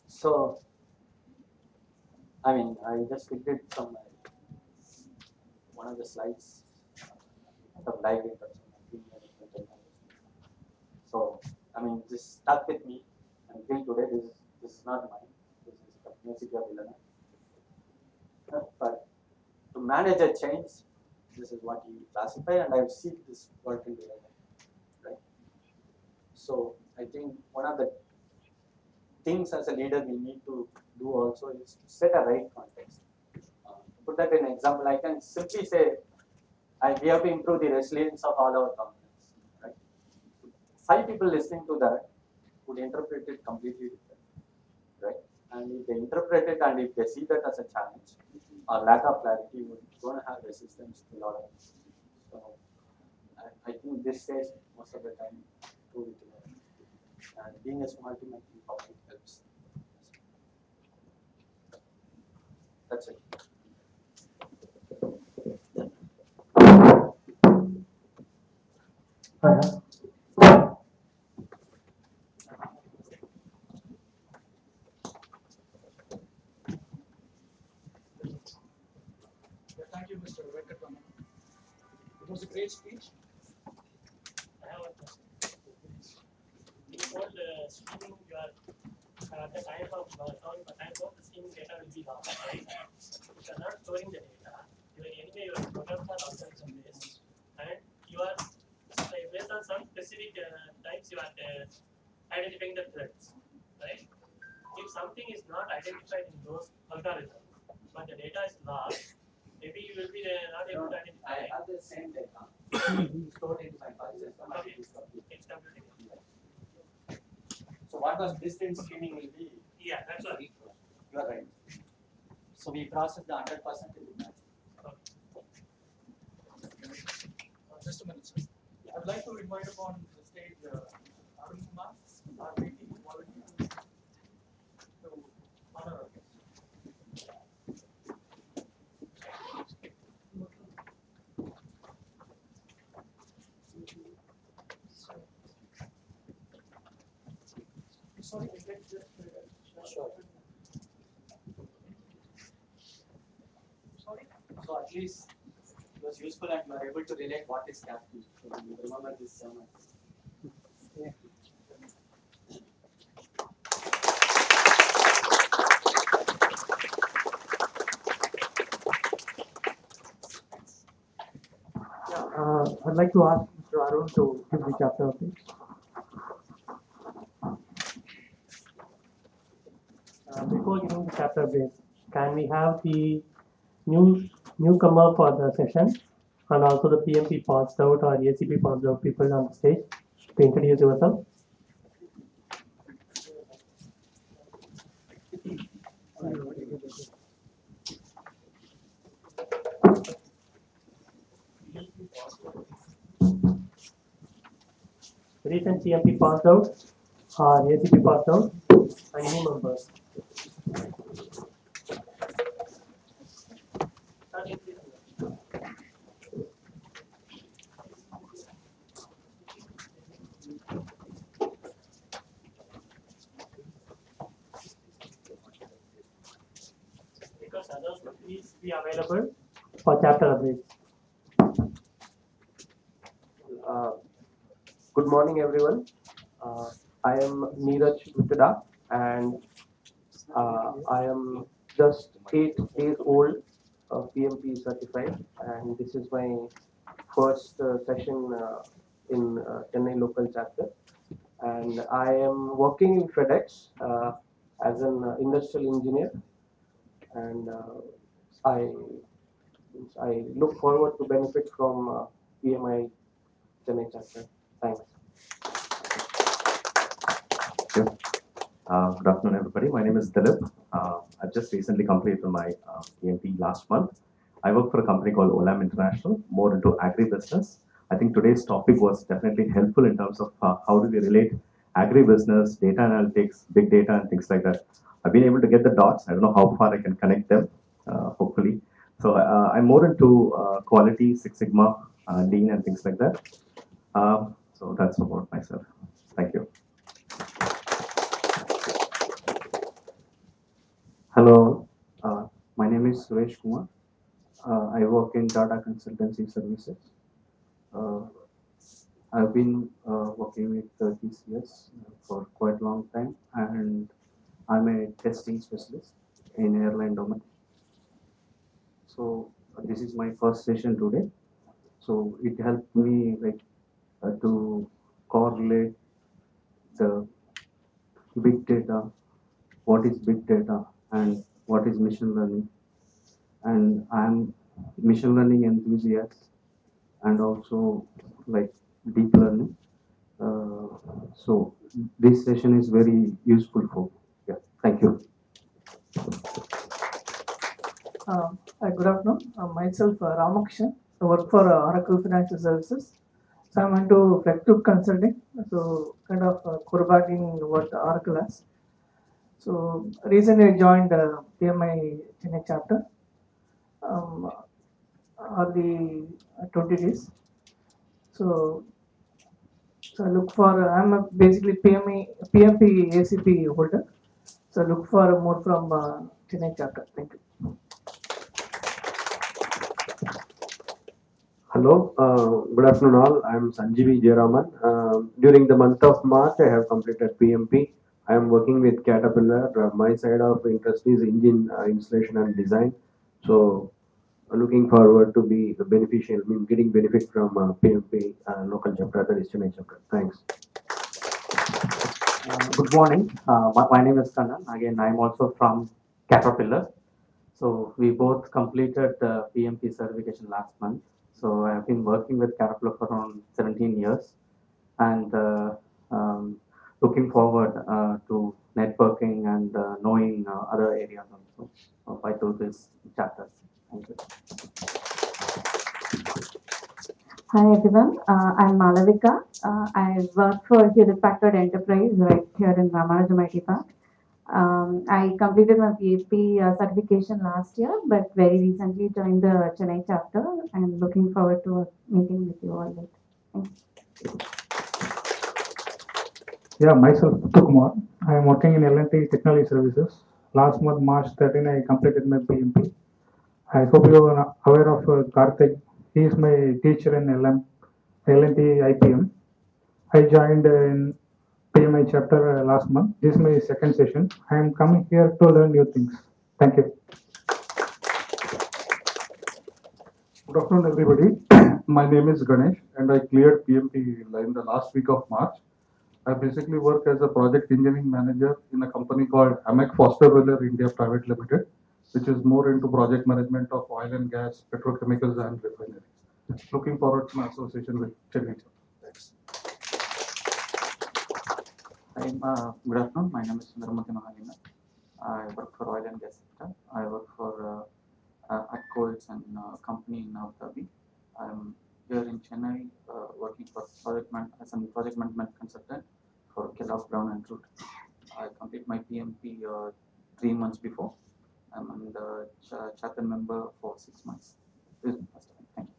[SPEAKER 2] So, I just did some one of the slides of live in terms of team management and all those things. So, this stuck with me until today. This is not mine. This is the University of Illinois. But to manage a change, this is what you classify, and I've seen this work in real life, right? So I think one of the things as a leader we need to do also is to set a right context. Put that in an example, I can simply say, we have to improve the resilience of all our components, right? 5 people listening to that would interpret it completely different, right? And if they interpret it and if they see that as a challenge or lack of clarity, we're going to have resistance to a lot of things. So I think this says most of the time, prove it together. And being a small team, I think probably helps. That's it.
[SPEAKER 3] Thank you, Mr. Venkataraman. It was a great speech.
[SPEAKER 6] I have a question. You told streaming your the time of the streaming data will be lost, right? If you are not storing the data, your programs are algorithm based, and you are based on some specific types you are identifying the threads, right? If something is not identified in those algorithms, but the data is lost, maybe you will be not able to identify.
[SPEAKER 2] I have the same data stored in my file system.
[SPEAKER 6] Okay. It's completely.
[SPEAKER 2] So what was distant streaming will be?
[SPEAKER 6] Yeah, that's what.
[SPEAKER 2] You are right. So we process the 100% in the match.
[SPEAKER 3] Just a minute, sir. I'd like to invite upon the stage Arun Kumar, our VP Quality, to honor our guest. Sorry,
[SPEAKER 2] Sure.
[SPEAKER 3] sorry.
[SPEAKER 2] So at least it was useful and you are able to relate what is capital. So you remember this so much. Yeah.
[SPEAKER 1] I'd like to ask Mr. Arun to give the chapter update.
[SPEAKER 6] Before giving the chapter update, can we have the newcomer for the session and also the PMP passed out or ACP passed out people on the stage to introduce yourself? Recent PMP passed out or ACP passed out and new members. Because others will please be available for chapter updates.
[SPEAKER 11] Good morning, everyone. I am Neeraj Uttada, and I am just 8 days old, PMP certified, and this is my first session in Chennai local chapter. And I am working in FedEx as an industrial engineer, and I look forward to benefit from PMI Chennai chapter. Thanks.
[SPEAKER 12] Good afternoon, everybody. My name is Dilip. I've just recently completed my PMP last month. I work for a company called Olam International, more into agribusiness. I think today's topic was definitely helpful in terms of how do we relate agribusiness, data analytics, big data, and things like that. I've been able to get the dots. I don't know how far I can connect them, hopefully. So I'm more into quality, Six Sigma, lean, and things like that. So that's about myself. Thank you. Hello, my name is Suresh Kumar. I work in Tata Consultancy Services. I've been working with TCS for quite a long time, and I'm a testing specialist in airline domain. So this is my first session today. So it helped me to correlate the big data, what is big data, and what is machine learning. And I'm machine learning enthusiast and also like deep learning. So this session is very useful for me. Yeah, thank you.
[SPEAKER 1] Good afternoon. Myself, Ramakrishnan. I work for Oracle Financial Services. So I'm into Flextube Consulting. So kind of quarterbacking what Oracle has. So recently I joined PMI Chennai chapter. Hardly 20 days. So I look for, I'm a basically PMP ACP holder. So I look for more from Chennai chapter. Thank you.
[SPEAKER 13] Hello, good afternoon all. I am Sanjeevi Jayaraman. During the month of March, I have completed PMP. I am working with Caterpillar. My side of interest is engine installation and design. So, looking forward to be the beneficial, getting benefit from PMP local chapter, that is Chennai chapter. Thanks.
[SPEAKER 14] Good morning. My name is Kannan. Again, I am also from Caterpillar. So we both completed the PMP certification last month. So I have been working with Caterpillar for around 17 years, and looking forward to networking and knowing other areas also by through this chapter. Thank you.
[SPEAKER 15] Hi everyone, I'm Malavika. I work for Hewlett Packard Enterprise right here in Ramanujam IT Park. I completed my PhD certification last year, but very recently joined the Chennai chapter. I'm looking forward to meeting with you all later. Thank you.
[SPEAKER 16] Yeah, myself, Kumar. I am working in L&T Technology Services. Last month, March 13, I completed my PMP. I hope you are aware of Karthik. He is my teacher in L&T IPM. I joined in PMI chapter last month. This is my second session. I am coming here to learn new things. Thank you. Good afternoon, everybody.
[SPEAKER 17] My name is Ganesh, and I cleared PMP in the last week of March. I basically work as a project engineering manager in a company called Amec Foster Weller India Private Limited, which is more into project management of oil and gas, petrochemicals, and refineries. Looking forward to my association with Chennai. Thanks.
[SPEAKER 14] Good afternoon. My name is Sundaramurthy Mahalina. I work for oil and gas sector. I work for Atcoals and company in Abu Dhabi. I'm here in Chennai working for as a project management consultant for Kellogg Brown and Root. I completed my PMP 3 months before. I'm the charter member for 6 months. This is my first time. Thank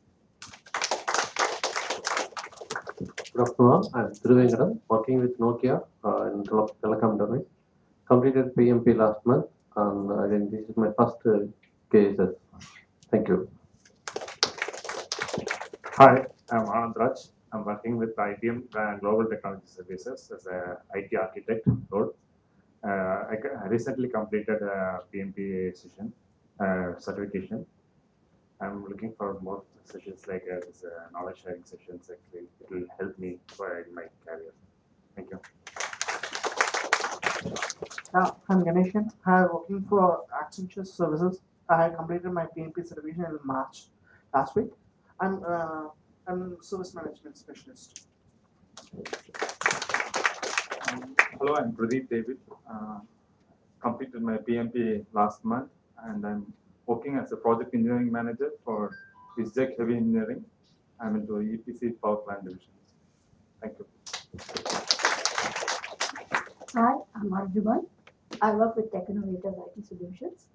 [SPEAKER 14] you.
[SPEAKER 18] Good afternoon. I'm Thiruvengadam, working with Nokia in telecom domain. Completed PMP last month, and again, this is my first cases. Thank you.
[SPEAKER 19] Hi, I'm Anand Raj. I'm working with IBM Global Technology Services as a IT architect role. I recently completed a PMP session certification. I'm looking for more sessions like this knowledge sharing sessions. Actually, it will help me in my career. Thank you.
[SPEAKER 20] I'm Ganeshan. I'm working for Accenture Services. I had completed my PMP certification in March last week. I'm service management specialist.
[SPEAKER 21] Hello, I'm Pradeep David. Completed my PMP last month, and I'm working as a project engineering manager for Viztech Heavy Engineering. I'm into EPC power plant division. Thank you.
[SPEAKER 22] Hi, I'm Arjuman. I work with Tech Innovators IT Solutions.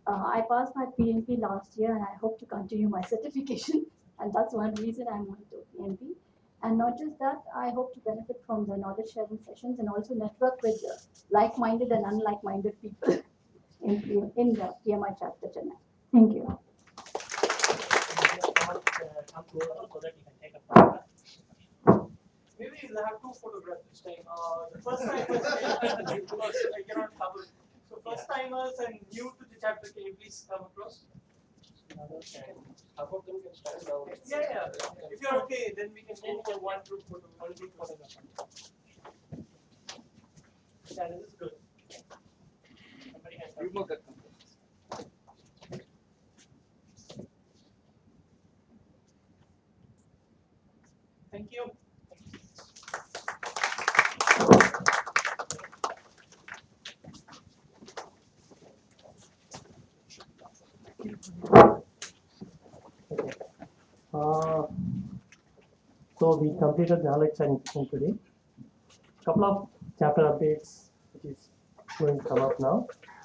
[SPEAKER 22] I passed my PMP last year and I hope to continue my certification, and that's one reason I'm on to PMP. And not just that, I hope to benefit from the knowledge sharing sessions and also network with like-minded and unlike-minded people in the PMI chapter Chennai. Thank you.
[SPEAKER 6] Come closer so that you can take a photograph. Maybe we'll have 2 photographs this time. The first timers, because I cannot cover. So first timers and new to the chapter, can you please come across? How about them can stand now? Yeah. If you're okay, then we can go for one group photograph. Yeah, this is good. Somebody has
[SPEAKER 10] Remove that.
[SPEAKER 6] Thank you.
[SPEAKER 23] So we completed the knowledge sharing session today. Couple of chapter updates which is going to come up now.